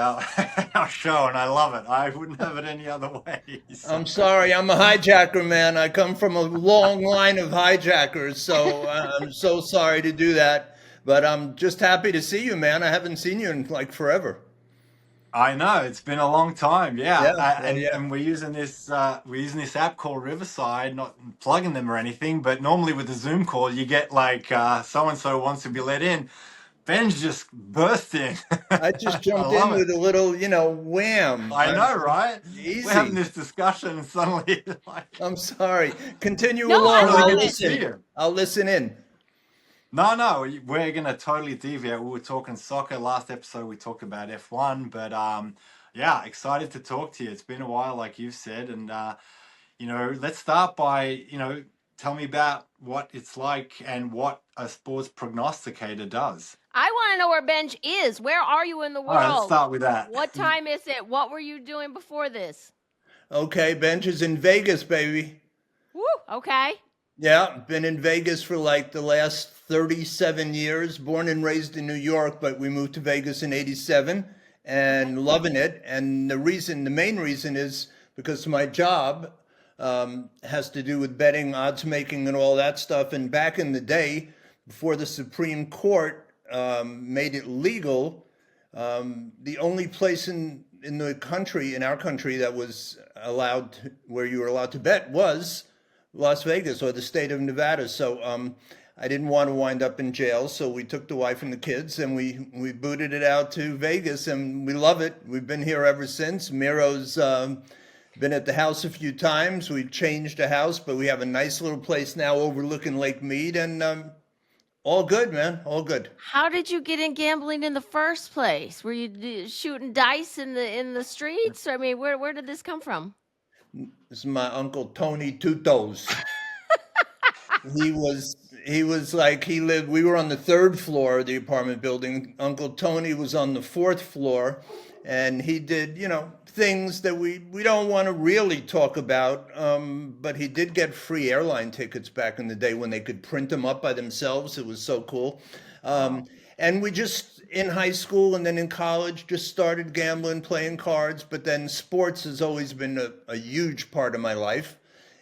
our show, and I love it. I wouldn't have it any other way. So. I'm sorry, I'm a hijacker, man. I come from a long line of hijackers, so I'm so sorry to do that. But I'm just happy to see you, man. I haven't seen you in like forever. I know it's been a long time, Yeah, yeah, yeah, yeah. and we're using this app called Riverside, not plugging them or anything, but normally with a Zoom call, you get like so and so wants to be let in. Ben's just burst in. I just I jumped in love it. with a little, wham. I know, right? We're having Easy. this discussion, and suddenly, like, I'm sorry. Continue No, it's I along. really I'll love good to it. see listen. you. I'll listen in. No, we're gonna totally deviate. We were talking soccer last episode. We talked about F1, but yeah, excited to talk to you. It's been a while, like you've said, and let's start by tell me about what it's like and what a sports prognosticator does. I want to know where Benj is. Where are you in the All right, let's world? start with that. What time is it? What were you doing before this? Okay, Bench is in Vegas, baby. Woo, okay. Yeah, been in Vegas for like the last 37 years. Born and raised in New York, but we moved to Vegas in 87 and loving it. And the main reason is because my job has to do with betting, odds making, and all that stuff. And back in the day, before the Supreme Court made it legal, the only place in the country, in our country, that was where you were allowed to bet was Las Vegas or the state of Nevada. So I didn't want to wind up in jail, so we took the wife and the kids and we booted it out to Vegas, and we love it. We've been here ever since. Miro's been at the house a few times. We changed the house, but we have a nice little place now overlooking Lake Mead, and all good, man. All good. How did you get in gambling in the first place? Were you shooting dice in the streets? I mean, where did this come from? This is my uncle Tony Tutos. He was like, he lived, we were on the third floor of the apartment building. Uncle Tony was on the fourth floor, and he did, things that we don't want to really talk about. But he did get free airline tickets back in the day when they could print them up by themselves. It was so cool. And we just, in high school and then in college, just started gambling, playing cards. But then sports has always been a huge part of my life.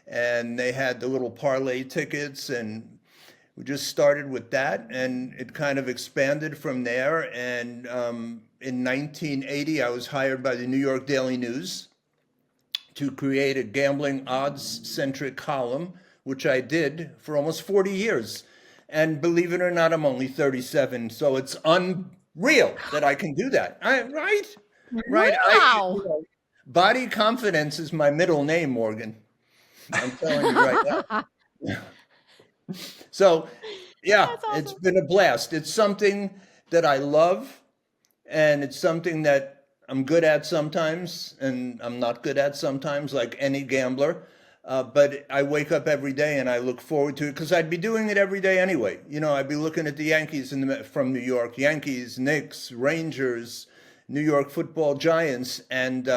And they had the little parlay tickets, and we just started with that, and it kind of expanded from there. And in 1980, I was hired by the New York Daily News to create a gambling odds-centric column, which I did for almost 40 years. And believe it or not, I'm only 37, so it's unreal that I can do that. Right? Wow. Body confidence is my middle name, Morgan. I'm telling you right now. So, yeah, That's awesome. It's been a blast. It's something that I love, and it's something that I'm good at sometimes, and I'm not good at sometimes, like any gambler. But I wake up every day and I look forward to it because I'd be doing it every day anyway. I'd be looking at the Yankees from New York, Yankees, Knicks, Rangers, New York Football Giants, and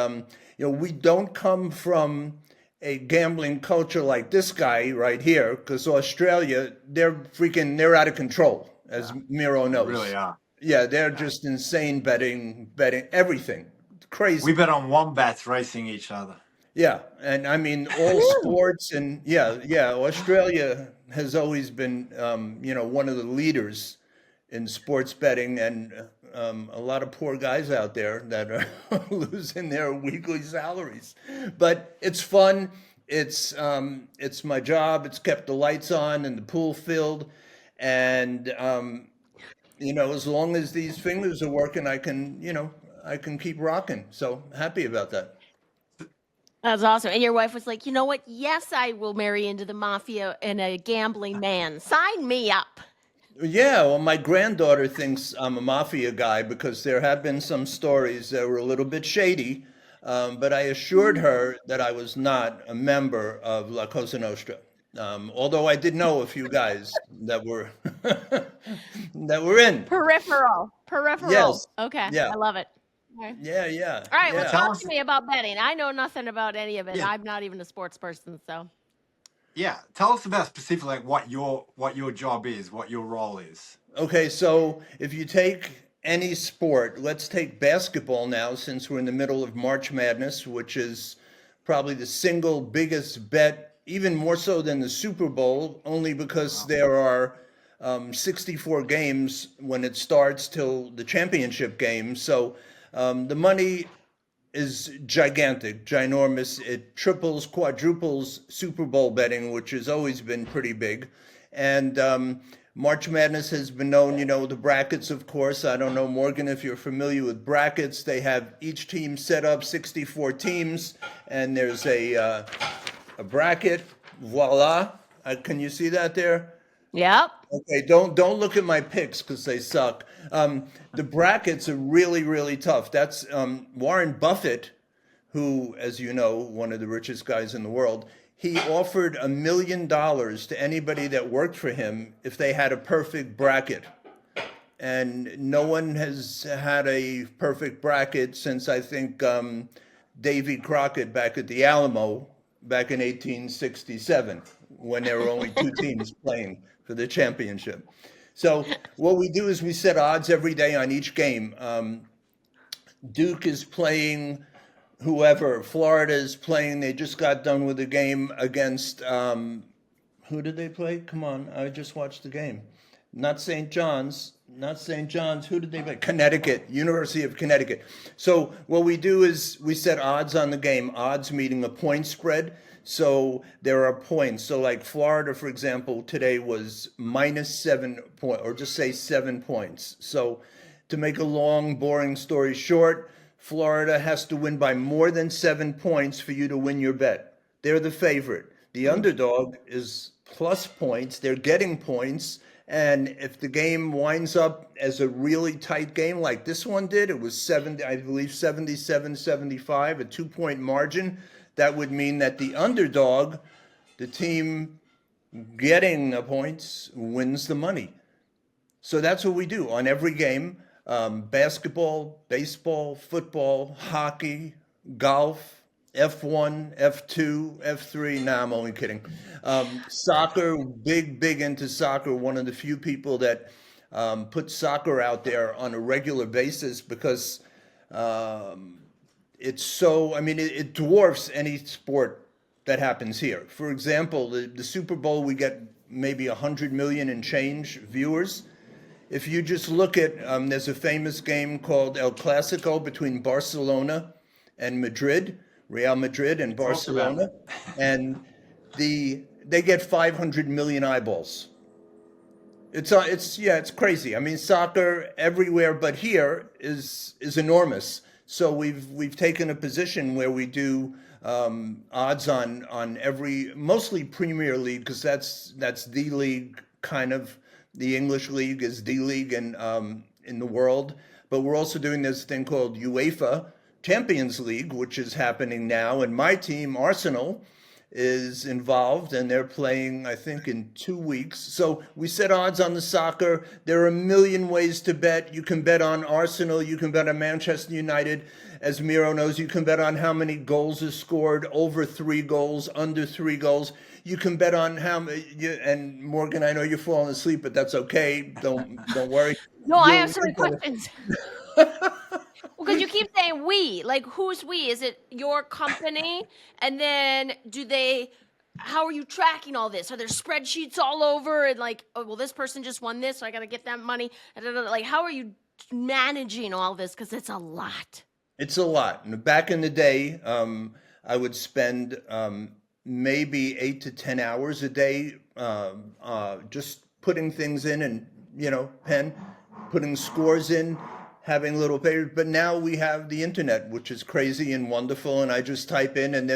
we don't come from a gambling culture like this guy right here, because Australia, they're out of control, as Miro knows. They really are. Yeah, they're just insane betting everything. Crazy. We bet on wombats racing each other. Yeah, and I mean all sports, and yeah, Australia has always been one of the leaders in sports betting, and a lot of poor guys out there that are losing their weekly salaries. But it's fun. It's my job. It's kept the lights on and the pool filled, and as long as these fingers are working, I can keep rocking. So happy about that. That's awesome. And your wife was like, you know what? Yes, I will marry into the mafia and a gambling man. Sign me up. Yeah, well, my granddaughter thinks I'm a mafia guy because there have been some stories that were a little bit shady, but I assured her that I was not a member of La Cosa Nostra. Although I did know a few guys that were that were in. Peripheral. Yes. Okay. Yeah. I love it. Okay. Yeah. All right. Yeah. Well, talk to me about betting. I know nothing about any of it. Yeah. I'm not even a sports person, so. Yeah, tell us about specifically what your job is, what your role is. Okay, so if you take any sport, let's take basketball now, since we're in the middle of March Madness, which is probably the single biggest bet, even more so than the Super Bowl, only because there are 64 games when it starts till the championship game. So the money is gigantic, ginormous. It triples, quadruples Super Bowl betting, which has always been pretty big. And March Madness has been known, the brackets, of course. I don't know, Morgan, if you're familiar with brackets. They have each team set up 64 teams, and there's a bracket. Voila. Can you see that there? Yep. Okay, don't look at my picks because they suck. The brackets are really, really tough. That's Warren Buffett, who, as you know, one of the richest guys in the world. he offered $1 million to anybody that worked for him if they had a perfect bracket. And no one has had a perfect bracket since I think Davy Crockett back at the Alamo back in 1867 when there were only two teams playing for the championship. So what we do is we set odds every day on each game. Duke is playing whoever, Florida is playing. They just got done with a game against who did they play? Come on, I just watched the game. Not St. John's, not St. John's. Who did they play? Connecticut, University of Connecticut. So what we do is we set odds on the game, odds meaning a point spread. So there are points. So like Florida, for example, today was -7 point, or just say 7 points. So to make a long, boring story short, Florida has to win by more than 7 points for you to win your bet. They're the favorite. The underdog is plus points. They're getting points. And if the game winds up as a really tight game like this one did, it was 70, I believe 77-75, a 2 point margin. That would mean that the underdog, the team getting the points, wins the money. So that's what we do on every game. Basketball, baseball, football, hockey, golf, F1, F2, F3. Nah, I'm only kidding. Soccer, big into soccer. One of the few people that put soccer out there on a regular basis because it's so, I mean, it dwarfs any sport that happens here. For example, the Super Bowl, we get maybe 100 million and change viewers. If you just look at, there's a famous game called El Clasico between Barcelona and Madrid, Real Madrid and Barcelona, and they get 500 million eyeballs. It's crazy. I mean, soccer everywhere, but here is enormous. So we've taken a position where we do odds on every, mostly Premier League, because that's the league kind of. The English league is the league in the world, but we're also doing this thing called UEFA Champions League, which is happening now. And my team, Arsenal, is involved, and they're playing, I think, in 2 weeks. So we set odds on the soccer. There are a million ways to bet. You can bet on Arsenal. You can bet on Manchester United. As Miro knows, you can bet on how many goals is scored, over 3 goals, under 3 goals. You can bet on how many, and Morgan, I know you're falling asleep, but that's okay. Don't worry. No, I have so many questions. Because you keep saying we. Like, who's we? Is it your company? And then how are you tracking all this? Are there spreadsheets all over? And like, oh, well, this person just won this, so I got to get that money. Like, how are you managing all this? Because it's a lot. It's a lot. And back in the day, I would spend maybe 8 to 10 hours a day just putting things in and, pen, putting scores in, having little papers. But now we have the internet, which is crazy and wonderful. And I just type in, and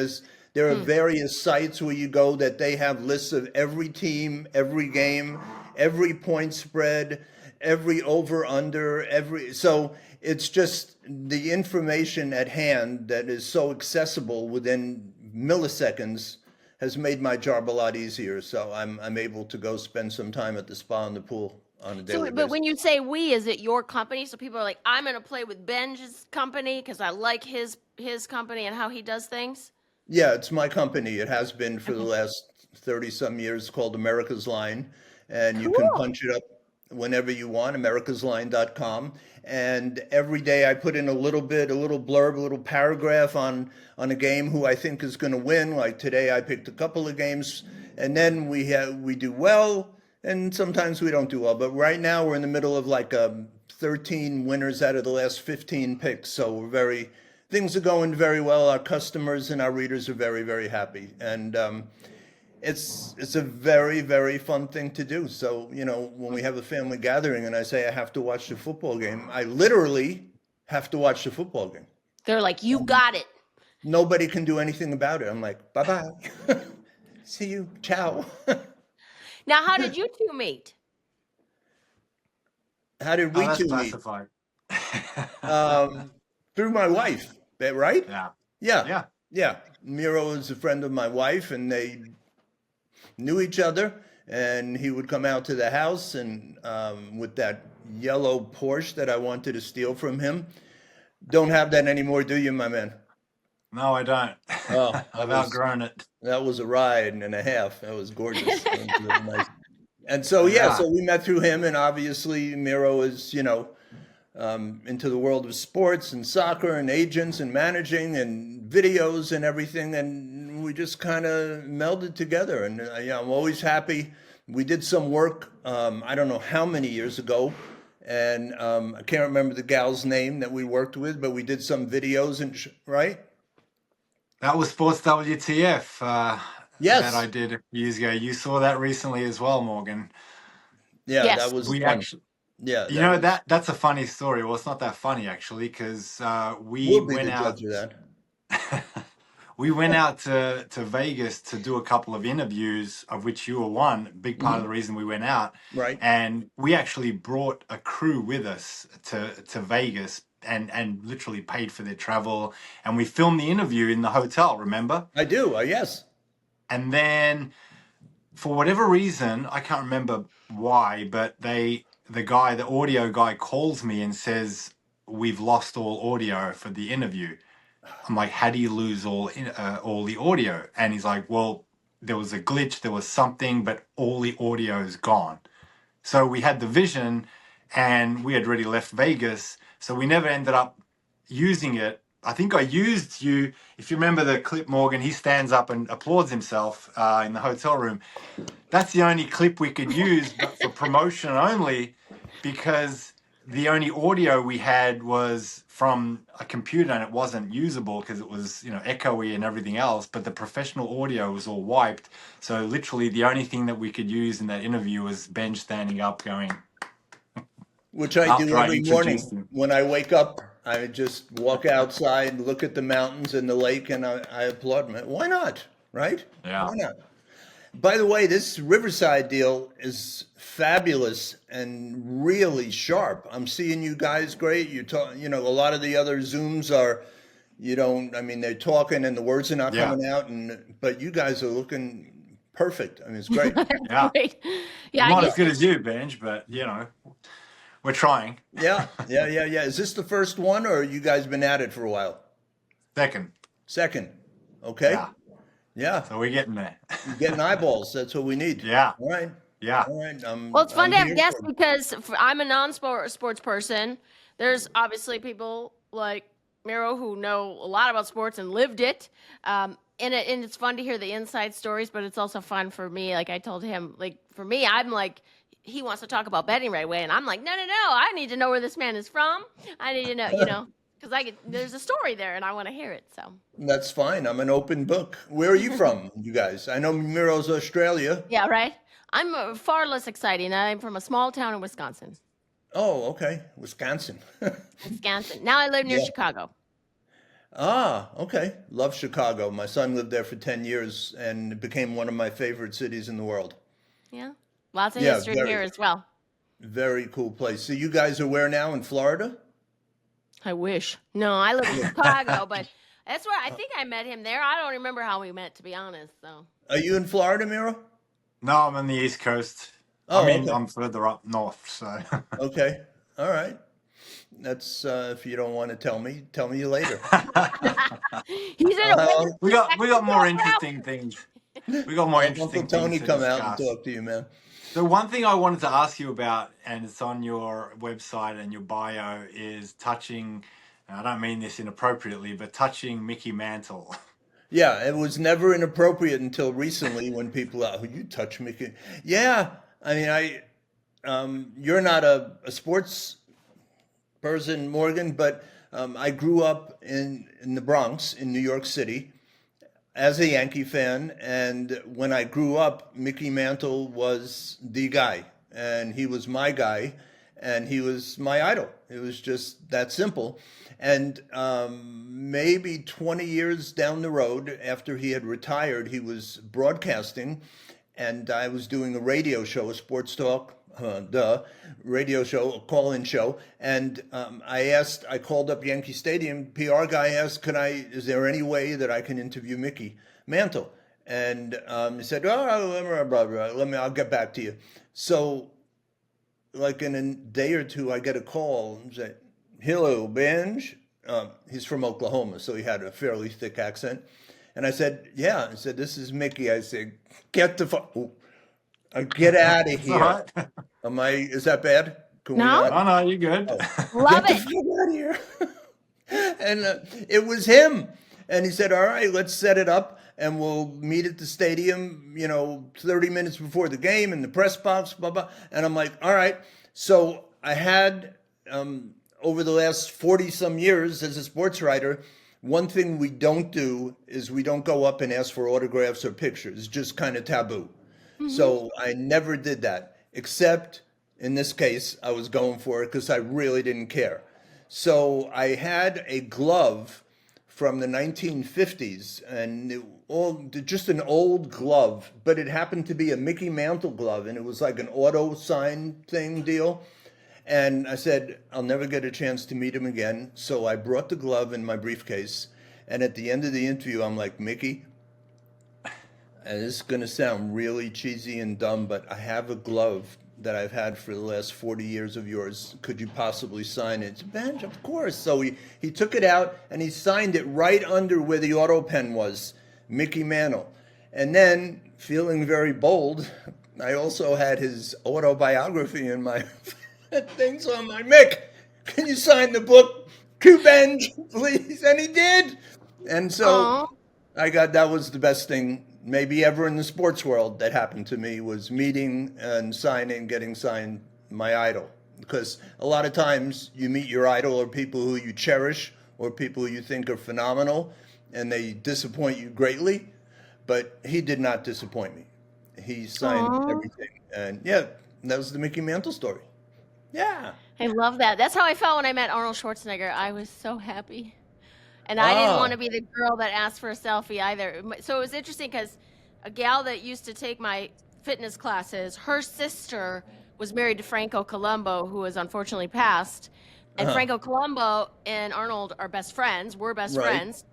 there are various sites where you go that they have lists of every team, every game, every point spread, every over under, so it's just the information at hand that is so accessible within milliseconds has made my job a lot easier. So I'm able to go spend some time at the spa and the pool on a daily basis. But when you say we, is it your company? So people are like, I'm going to play with Ben's company because I like his company and how he does things? Yeah, it's my company. It has been for the last 30-some years, called America's Line. And you can punch it up whenever you want, americasline.com. And every day I put in a little blurb, a little paragraph on a game who I think is going to win. Like today I picked a couple of games, and then we do well, and sometimes we don't do well. But right now we're in the middle of like 13 winners out of the last 15 picks. So things are going very well. Our customers and our readers are very, very happy. And it's a very, very fun thing to do. So, when we have a family gathering and I say I have to watch the football game, I literally have to watch the football game. They're like, you got it. Nobody can do anything about it. I'm like, bye-bye. See you. Ciao. Now, how did you two meet? How did we two meet? Through my wife, right? Yeah. Yeah. Miro is a friend of my wife, and they knew each other. And he would come out to the house, and with that yellow Porsche that I wanted to steal from him. Don't have that anymore, do you, my man? No, I don't. Oh, I've outgrown it. that was a ride and a half. That was gorgeous. That was really nice. And so, yeah, Yeah. so we met through him, and obviously Miro is, into the world of sports and soccer and agents and managing and videos and everything, and we just kind of melded together. And I'm always happy. We did some work, I don't know how many years ago, and I can't remember the gal's name that we worked with, but we did some videos and right? That was Sports WTF that I Yes, did a few years ago. You saw that recently as well, Morgan. yeah, that Yes. was We fun. actually, Yeah, you that know, was. that's a funny story. Well, it's not that funny actually, because we We'll be went the out. judge of that. We went out to Vegas to do a couple of interviews, of which you were one. Big part of the reason we went out, Right. and we actually brought a crew with us to Vegas, and literally paid for their travel, and we filmed the interview in the hotel. Remember? I do. Yes. And then for whatever reason, I can't remember why, but the audio guy calls me and says, "We've lost all audio for the interview." I'm like, "How do you lose all the audio?" And he's like, "Well, there was a glitch, there was something, but all the audio is gone." So we had the vision, and we had already left Vegas, so we never ended up using it. I think I used you. If you remember the clip, Morgan, he stands up and applauds himself in the hotel room. That's the only clip we could use, but for promotion only, because the only audio we had was from a computer, and it wasn't usable because it was, echoey and everything else. But the professional audio was all wiped. So literally, the only thing that we could use in that interview was Ben standing up, going Which I do after I every introduced morning him. when I wake up. I just walk outside, look at the mountains and the lake, and I applaud them. Why not? Right? Yeah. Why not? By the way, this Riverside deal is fabulous and really sharp. I'm seeing you guys great. You talk, a lot of the other Zooms are, I mean, they're talking and the words are not Yeah. coming out, but you guys are looking perfect. I mean, it's great. Yeah. Great. Yeah, Not as good as you, Benj, but we're trying. Yeah. Is this the first one, or you guys been at it for a while? Second. Second. Okay. Yeah. Yeah. So we're getting there. You're getting eyeballs. That's what we need. Yeah. All right. Yeah. All right. well, it's fun I'm to have here guests for it. because I'm a sports person. There's obviously people like Miro who know a lot about sports and lived it. And it's fun to hear the inside stories, but it's also fun for me. Like I told him, like for me, I'm like, he wants to talk about betting right away, and I'm like, no, I need to know where this man is from. I need to know, because there's a story there, and I want to hear it. So That's fine. I'm an open book. Where are you from, you guys? I know Miro's Australia. yeah, right. I'm far less exciting. I'm from a small town in Wisconsin. Oh, okay. Wisconsin. Wisconsin. Now I live near Yeah. Chicago. Ah, okay. Love Chicago. My son lived there for 10 years and it became one of my favorite cities in the world. Yeah, lots of Yeah, history very, here as well. very cool place. So you guys are where now, in Florida? I wish. No, I live in Chicago, but that's where I think I met him there. I don't remember how we met, to be honest. So Are you in Florida, Miro? No, I'm on the East Coast. Oh, I mean, okay. I'm further up north, so. Okay. All right. That's if you don't want to tell me later. he's in a I'll we got more interesting things. We got more have Uncle interesting Tony things to come out and discuss. talk to you, man. The one thing I wanted to ask you about, and it's on your website and your bio, is touching, and I don't mean this inappropriately, but touching Mickey Mantle. Yeah, it was never inappropriate until recently when people, oh, you touch me. Yeah, I mean, you're not a sports person, Morgan, but I grew up in the Bronx, in New York City, as a Yankee fan. And when I grew up, Mickey Mantle was the guy, and he was my guy, and he was my idol. It was just that simple. And maybe 20 years down the road, after he had retired, he was broadcasting, and I was doing a radio show, a sports talk the radio show, a call-in show, and I called up Yankee Stadium. PR guy asked, is there any way that I can interview Mickey Mantle? And he said, oh, blah, blah, I'll get back to you. So, like in a day or two, I get a call and say, hello, Benj. He's from Oklahoma, so he had a fairly thick accent. And I said, yeah. I said, this is Mickey. I said, get out of here. Right. Is that bad? Can we No. not? Oh, no, you're good. Love Get the it. fuck out of here. And it was him. And he said, all right, let's set it up and we'll meet at the stadium, 30 minutes before the game in the press box, blah, blah. And I'm like, all right. So I had, over the last 40 some years as a sports writer, one thing we don't do is we don't go up and ask for autographs or pictures. It's just kind of taboo. So I never did that, except in this case, I was going for it because I really didn't care. So I had a glove from the 1950s, and just an old glove, but it happened to be a Mickey Mantle glove, and it was like an auto sign thing deal. And I said, I'll never get a chance to meet him again. So I brought the glove in my briefcase, and at the end of the interview, I'm like, Mickey, and this is going to sound really cheesy and dumb, but I have a glove that I've had for the last 40 years of yours. Could you possibly sign it? Benj, of course. So he took it out and he signed it right under where the auto pen was, Mickey Mantle. And then, feeling very bold, I also had his autobiography in my thing. So I'm like, Mick, can you sign the book to Benj, please? And he did. And so that was the best thing maybe ever in the sports world that happened to me, was meeting and getting signed my idol. Because a lot of times you meet your idol or people who you cherish or people who you think are phenomenal, and they disappoint you greatly. But he did not disappoint me. He signed everything. And yeah, that was the Mickey Mantle story. Yeah. I love that. That's how I felt when I met Arnold Schwarzenegger. I was so happy. And I didn't want to be the girl that asked for a selfie either. So it was interesting because a gal that used to take my fitness classes, her sister was married to Franco Columbo, who has unfortunately passed. And Franco Columbo and Arnold are best friends. We're best friends.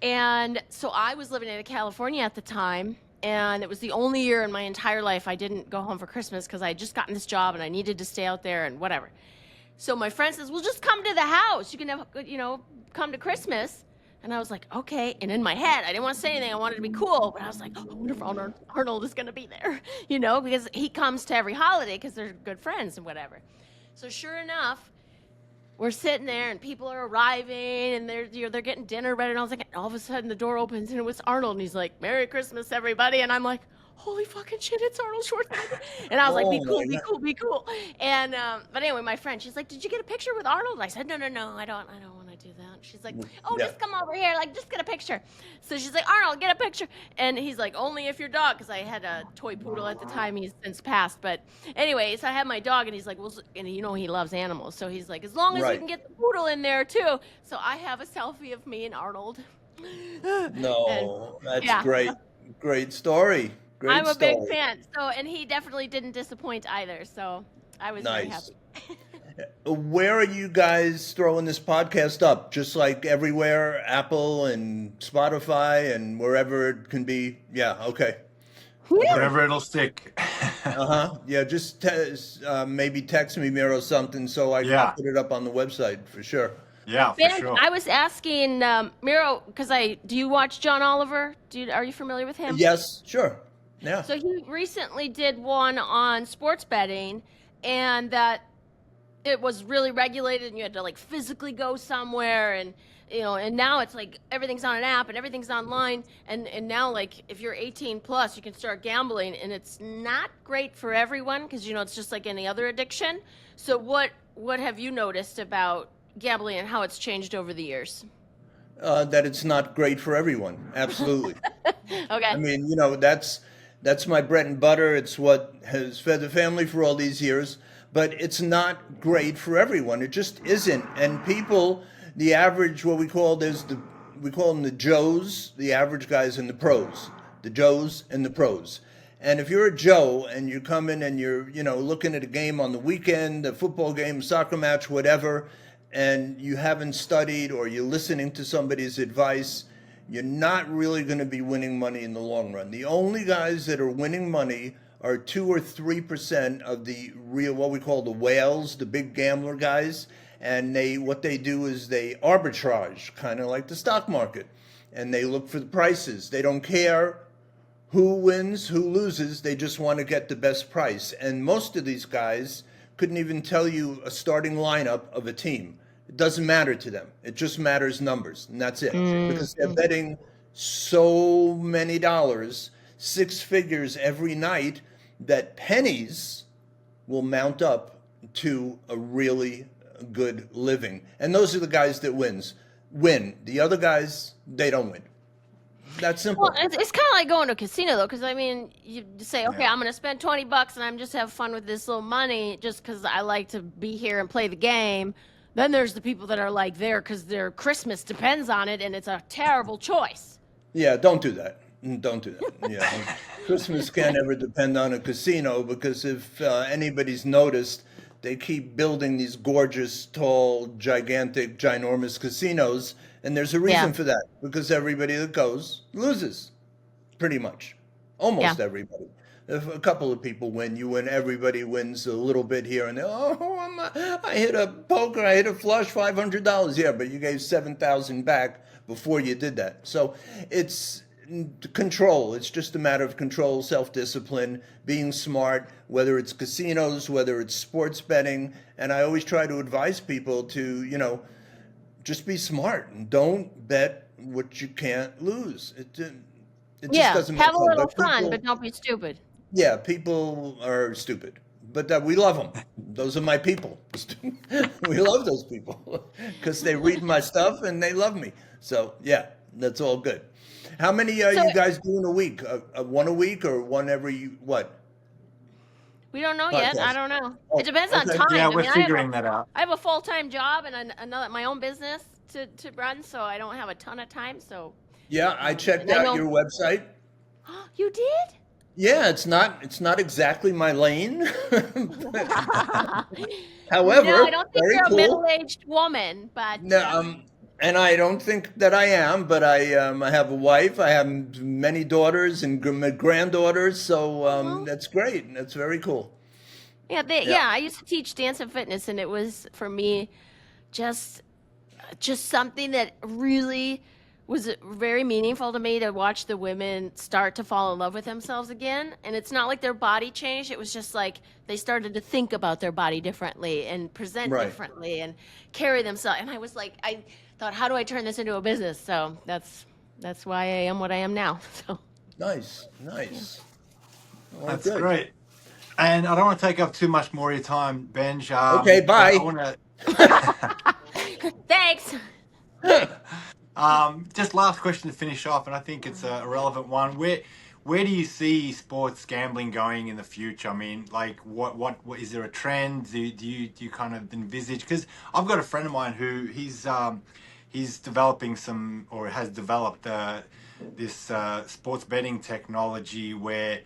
And so I was living in California at the time. And it was the only year in my entire life I didn't go home for Christmas because I had just gotten this job and I needed to stay out there and whatever. So my friend says, well, just come to the house. You can have, come to Christmas. And I was like, okay. And in my head, I didn't want to say anything. I wanted to be cool. But I was like, oh, I wonder if Arnold is going to be there, because he comes to every holiday because they're good friends and whatever. So sure enough, we're sitting there and people are arriving and they're getting dinner ready. And I was like, all of a sudden the door opens and it was Arnold. And he's like, Merry Christmas, everybody. And I'm like, holy fucking shit, it's Arnold Schwarzenegger. And I was like, be cool. And, but anyway, my friend, she's like, did you get a picture with Arnold? And I said, no, I don't want to do that. She's like, just come over here. Like, just get a picture. So she's like, Arnold, get a picture. And he's like, only if your dog, because I had a toy poodle at the time. He's since passed. But anyway, so I had my dog and he's like, well, and he loves animals. So he's like, as long as you can get the poodle in there too. So I have a selfie of me and Arnold. That's great. Great story. I'm a big fan. So, and he definitely didn't disappoint either. So I was very happy. Where are you guys throwing this podcast up? Just like everywhere, Apple and Spotify and wherever it can be. Yeah. Okay. Wherever it'll stick. Yeah. Just maybe text me, Miro, something so I can put it up on the website for sure. Yeah, Ben, for sure. I was asking Miro because do you watch John Oliver? Are you familiar with him? Yes, sure. Yeah. So he recently did one on sports betting, and that it was really regulated, and you had to like physically go somewhere, and and now it's like everything's on an app and everything's online, and now like if you're 18 plus, you can start gambling, and it's not great for everyone because it's just like any other addiction. So what have you noticed about gambling and how it's changed over the years? That it's not great for everyone. Absolutely. Okay. I mean, that's my bread and butter. It's what has fed the family for all these years, but it's not great for everyone. It just isn't. And people, the average, we call them the Joes, the average guys and the pros, the Joes and the pros. And if you're a Joe and you come in and you're, looking at a game on the weekend, a football game, soccer match, whatever, and you haven't studied or you're listening to somebody's advice, you're not really going to be winning money in the long run. The only guys that are winning money are 2 or 3% of the real, what we call the whales, the big gambler guys. And what they do is they arbitrage, kind of like the stock market. And they look for the prices. They don't care who wins, who loses. They just want to get the best price. And most of these guys couldn't even tell you a starting lineup of a team. It doesn't matter to them. It just matters numbers, and that's it. Because they're betting so many dollars, 6 figures every night, that pennies will mount up to a really good living. And those are the guys that win. The other guys, they don't win. That's simple. Well, it's kind of like going to a casino, though, because, I mean, you say, okay, I'm going to spend $20 and I'm just have fun with this little money just because I like to be here and play the game. Then there's the people that are like there because their Christmas depends on it, and it's a terrible choice. Yeah, don't do that. Don't do that. Yeah, Christmas can't ever depend on a casino, because if anybody's noticed, they keep building these gorgeous, tall, gigantic, ginormous casinos, and there's a reason for that, because everybody that goes loses, pretty much. Almost everybody. If a couple of people win, you win. Everybody wins a little bit here and there. I hit a poker, I hit a flush, $500. Yeah, but you gave $7,000 back before you did that. So it's control. It's just a matter of control, self-discipline, being smart, whether it's casinos, whether it's sports betting. And I always try to advise people to, just be smart and don't bet what you can't lose. It just doesn't make have a fun. little fun, but don't be stupid. Yeah, people are stupid, but we love them. Those are my people. We love those people because they read my stuff and they love me. So yeah, that's all good. How many are you guys doing a week? One a week or one every what? We don't know yet. I don't know. It depends on okay. time. Yeah, we're figuring that out. I have a full-time job and another my own business to run, so I don't have a ton of time. So yeah, I checked out your website. You did? Yeah, it's not exactly my lane. However, no, I don't think very you're a cool. middle-aged woman, but No, and I don't think that I am, but I have a wife. I have many daughters and granddaughters, so that's great. That's very cool. yeah, I used to teach dance and fitness, and it was for me just something that really was very meaningful to me to watch the women start to fall in love with themselves again. And it's not like their body changed. It was just like they started to think about their body differently and present differently and carry themselves. And I was like, I thought, how do I turn this into a business? So that's why I am what I am now. So Nice. Well, That's good. great. And I don't want to take up too much more of your time, Benj. Okay, bye. I want to thanks. just last question to finish off, and I think it's a relevant one. Where do you see sports gambling going in the future? I mean, like, what is there a trend? Do you kind of envisage? Because I've got a friend of mine who he's developing some, or has developed this sports betting technology where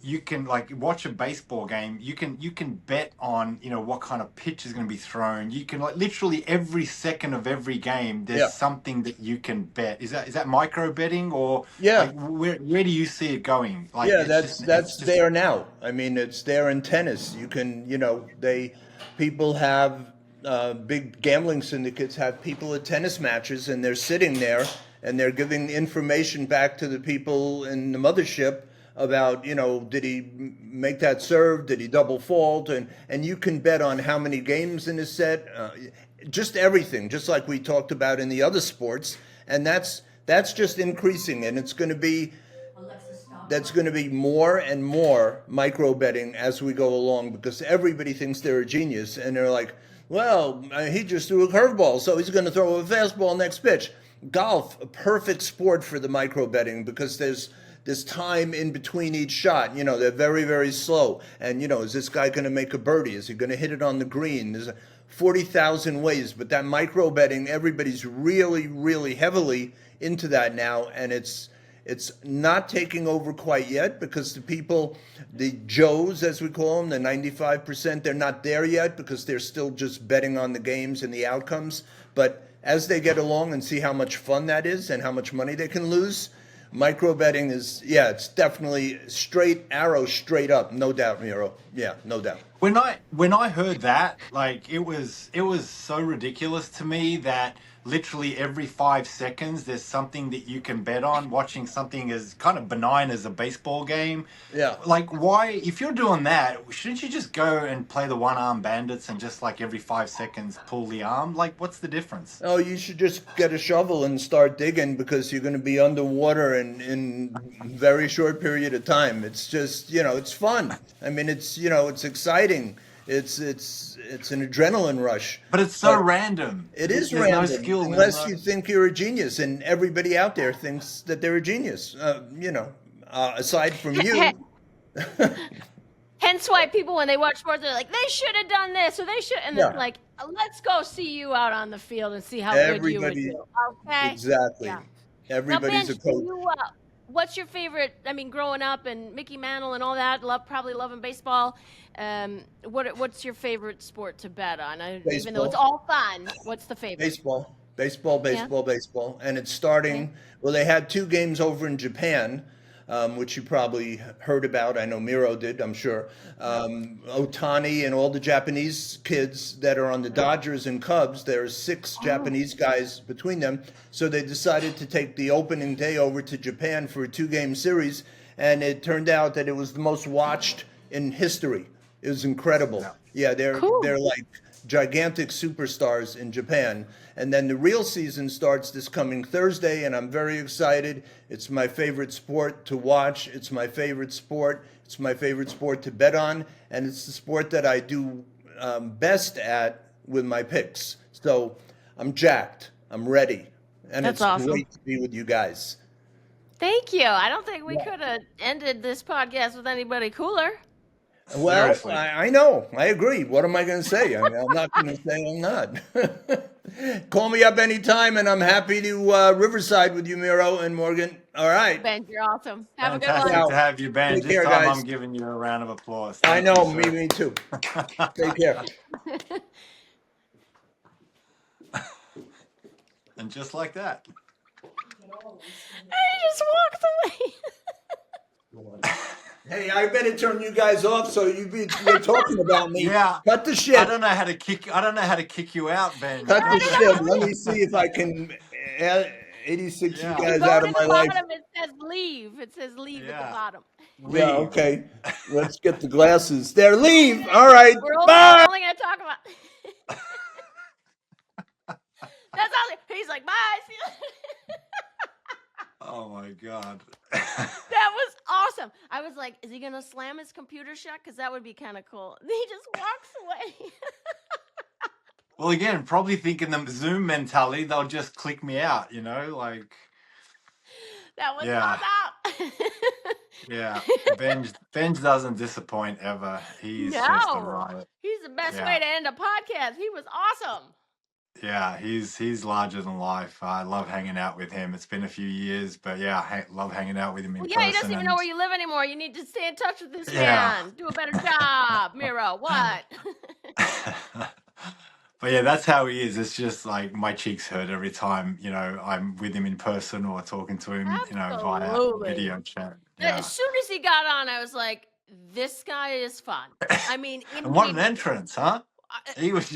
you can, like, watch a baseball game. You can bet on, what kind of pitch is going to be thrown. You can, like, literally every second of every game, there's something that you can bet. Is that micro betting, or like, where do you see it going? Like, that's there now. I mean, it's there in tennis. You can, people have big gambling syndicates have people at tennis matches, and they're sitting there and they're giving information back to the people in the mothership about, did he make that serve? Did he double fault? And you can bet on how many games in a set, just everything, just like we talked about in the other sports. And that's just increasing, and that's going to be more and more micro betting as we go along, because everybody thinks they're a genius, and they're like, well, he just threw a curveball, so he's going to throw a fastball next pitch. Golf, a perfect sport for the micro betting, because there's time in between each shot. They're very, very slow. And, is this guy going to make a birdie? Is he going to hit it on the green? There's 40,000 ways. But that micro betting, everybody's really, really heavily into that now. And it's It's not taking over quite yet because the people, the Joes, as we call them, the 95%, they're not there yet because they're still just betting on the games and the outcomes. But as they get along and see how much fun that is and how much money they can lose, micro betting is, yeah, it's definitely straight arrow, straight up, no doubt, Miro. Yeah, no doubt. When I heard that, like it was so ridiculous to me that literally every 5 seconds there's something that you can bet on. Watching something as kind of benign as a baseball game, Yeah. like why? If you're doing that, shouldn't you just go and play the one arm bandits and just like every 5 seconds pull the arm? Like, what's the difference? Oh, you should just get a shovel and start digging because you're going to be underwater in very short period of time. It's just, it's fun. I mean, it's exciting. It's an adrenaline rush. But it's so random. It is There's random no skill. unless you think you're a genius, and everybody out there thinks that they're a genius. Aside from you. Hence why people, when they watch sports, they're like, they should have done this, or they should, and Yeah. then like, let's go see you out on the field and see how good you would Everybody, do. Okay. exactly. Yeah. Everybody's Now, a Benj, coach. what's your favorite? I mean, growing up and Mickey Mantle and all that, probably loving baseball. What's your favorite sport to bet on? Even though it's Baseball. all fun, what's the favorite? Baseball. And it's starting, well, they had 2 games over in Japan, which you probably heard about. I know Miro did, I'm sure. Otani and all the Japanese kids that are on the Dodgers and Cubs, there's 6 Japanese guys between them. So they decided to take the opening day over to Japan for a 2-game series. And it turned out that it was the most watched in history. It was incredible. Yeah, Cool. they're like gigantic superstars in Japan. And then the real season starts this coming Thursday, and I'm very excited. It's my favorite sport to watch. It's my favorite sport. It's my favorite sport to bet on. And it's the sport that I do best at with my picks. So I'm jacked. I'm ready. And That's it's awesome. great to be with you guys. Thank you. I don't think we could have ended this podcast with anybody cooler. Well, Seriously. I know. I agree. What am I going to say? I'm not going to say I'm not. Call me up anytime, and I'm happy to Riverside with you, Miro and Morgan. All right. Ben, you're awesome. Have a good Fantastic one. to have you, Ben. Take This care, time guys. I'm giving you a round of applause. I Thank know. you, sir. Me too. Take care. And just like that. And he just walked away. Hey, I better turn you guys off so you're talking about me. Yeah. Cut the shit. I don't know how to kick you out, Ben. Cut the shit. Let me see if I can 86 Yeah. you guys Go out to of the my life. bottom. It says leave. It says leave at the Yeah. bottom. Yeah, Leave. okay. Let's get the glasses. There, leave. All right. We're Bye. only going to talk about. That's all. He's like, bye. See you later. Oh my God. That was awesome. I was like, is he going to slam his computer shut? Because that would be kind of cool. He just walks away. Well, again, probably thinking the Zoom mentality, they'll just click me out, like, That was Yeah. awesome. yeah. Benj doesn't disappoint ever. He's just a No. riot. He's the best Yeah. way to end a podcast. He was awesome. Yeah, he's larger than life. I love hanging out with him. It's been a few years, but yeah, I love hanging out with him in Well, person. yeah, he doesn't even and- know where you live anymore. You need to stay in touch with this Yeah. man. Do a better job, Miro. What? But yeah, that's how he is. It's just like my cheeks hurt every time, I'm with him in person or talking to him, via Absolutely. video chat. Yeah. As soon as he got on, I was like, this guy is fun. I mean, And what an indeed, entrance, huh? He's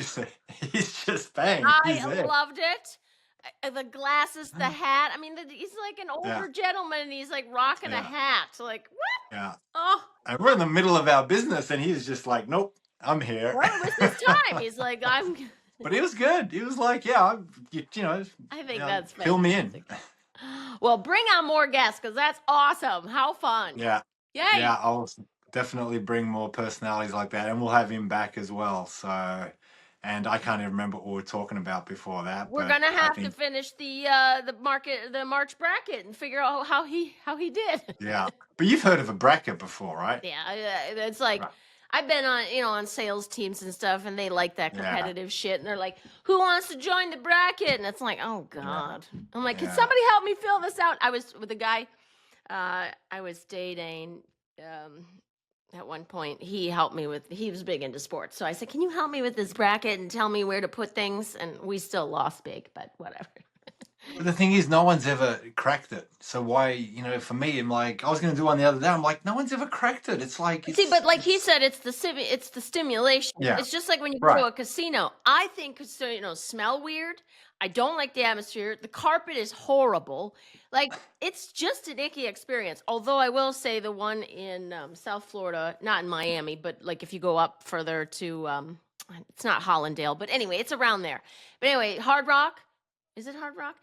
just bang. He's I there. loved it. The glasses, the hat. I mean, he's like an older gentleman, and he's like rocking a Yeah. hat. Like, what? Yeah. Oh, And we're in the middle of our business, and he's just like, nope, I'm here. well, it was his time. He's like, I'm. But he was good. He was like, yeah, I think that's fill me in. fantastic. Well, bring on more guests because that's awesome. How fun. Yeah. Yay. Yeah, I'll definitely bring more personalities like that, and we'll have him back as well. So, and I can't even remember what we were talking about before that. We're but gonna I have to think- finish the March bracket and figure out how he did. Yeah, but you've heard of a bracket before, right? Yeah, it's like Right. I've been on sales teams and stuff, and they like that Yeah. competitive shit, and they're like, "Who wants to join the bracket?" And it's like, oh god. I'm like, can Yeah. somebody help me fill this out? I was with a guy. I was dating at one point. He helped me with. He was big into sports, so I said, "Can you help me with this bracket and tell me where to put things?" And we still lost big, but whatever. But the thing is, no one's ever cracked it. So why, for me, I'm like, I was going to do one the other day. I'm like, no one's ever cracked it. It's like, See, but like he said, it's the stimulation. Yeah. It's just like when you go Right. to a casino. I think casinos smell weird. I don't like the atmosphere. The carpet is horrible. Like, it's just an icky experience. Although I will say the one in South Florida, not in Miami, but like if you go up further to, it's not Hollandale, but anyway, it's around there. But anyway, Hard Rock. Is it Hard Rock?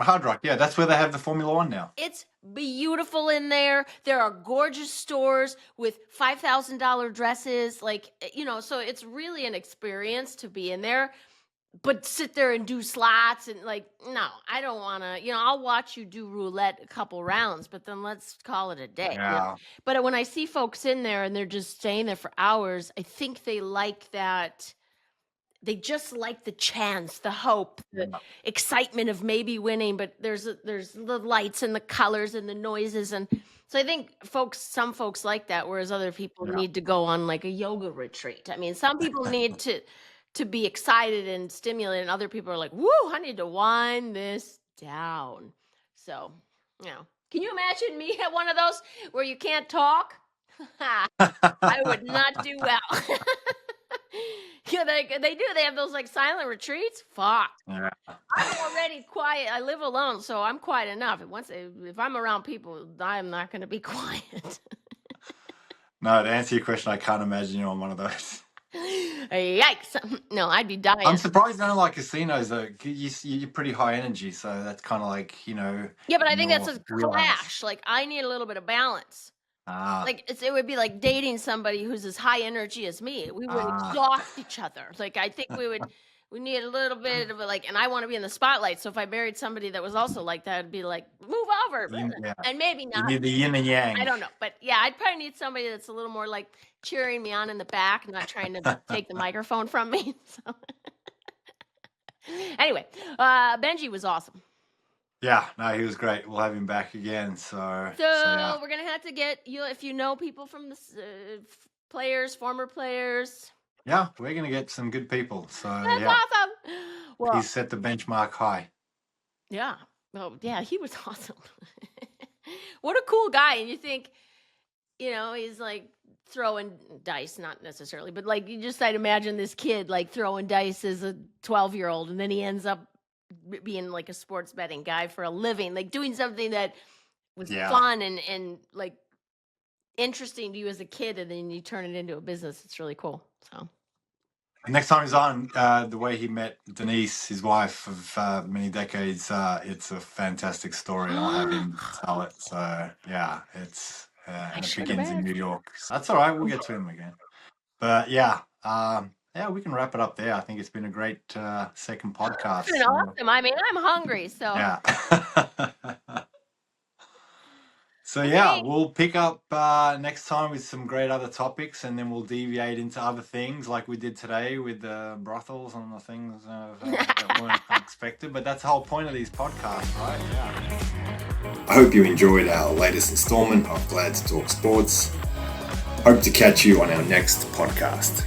Hard Rock, yeah, that's where they have the Formula One now. It's beautiful in there. There are gorgeous stores with $5,000 dresses. Like, so it's really an experience to be in there. But sit there and do slots and like, no, I don't want to, I'll watch you do roulette a couple rounds, but then let's call it a day. Yeah. But when I see folks in there and they're just staying there for hours, I think they like that. They just like the chance, the hope, the excitement of maybe winning, but there's the lights and the colors and the noises. And so I think some folks like that, whereas other people need to go on like a yoga retreat. I mean, some people need to be excited and stimulated, and other people are like, woo, I need to wind this down. So, can you imagine me at one of those where you can't talk? I would not do well. Yeah, they do. They have those like silent retreats. Fuck. Yeah. I'm already quiet. I live alone, so I'm quiet enough. If I'm around people, I'm not going to be quiet. No, to answer your question, I can't imagine you on one of those. Yikes. No, I'd be dying. I'm surprised you don't like casinos, though. You're pretty high energy, so that's kind of like, Yeah, but I think that's a wheelhouse. clash. Like, I need a little bit of balance. Like it would be like dating somebody who's as high energy as me. We would exhaust each other. Like I think we need a little bit of and I want to be in the spotlight. So if I married somebody that was also like that, it'd be like, move over. Yeah. And maybe not. You need the yin and yang. I don't know. But yeah, I'd probably need somebody that's a little more like cheering me on in the back, not trying to take the microphone from me. So anyway, Benji was awesome. Yeah, no, he was great. We'll have him back again. So yeah. We're gonna have to get you if you know people from the players, former players. Yeah, we're gonna get some good people. So That's yeah, awesome. Well, he set the benchmark high. Yeah. Well, yeah, he was awesome. What a cool guy. And you think, he's like throwing dice, not necessarily, but like I'd imagine this kid like throwing dice as a 12-year-old, and then he ends up being like a sports betting guy for a living, like doing something that was fun and like interesting to you as a kid, and then you turn it into a business. It's really cool. So next time he's on, the way he met Denise, his wife of many decades, it's a fantastic story, and I'll have him tell it. So yeah, it's and it begins in New York. So that's all right. We'll get to him again. But yeah. Yeah, we can wrap it up there. I think it's been a great second podcast. It's been awesome. I mean, I'm hungry, so yeah. So yeah, we'll pick up next time with some great other topics, and then we'll deviate into other things like we did today with the brothels and the things that weren't unexpected. But that's the whole point of these podcasts, right? Yeah. I hope you enjoyed our latest installment of Glad to Talk Sports. Hope to catch you on our next podcast.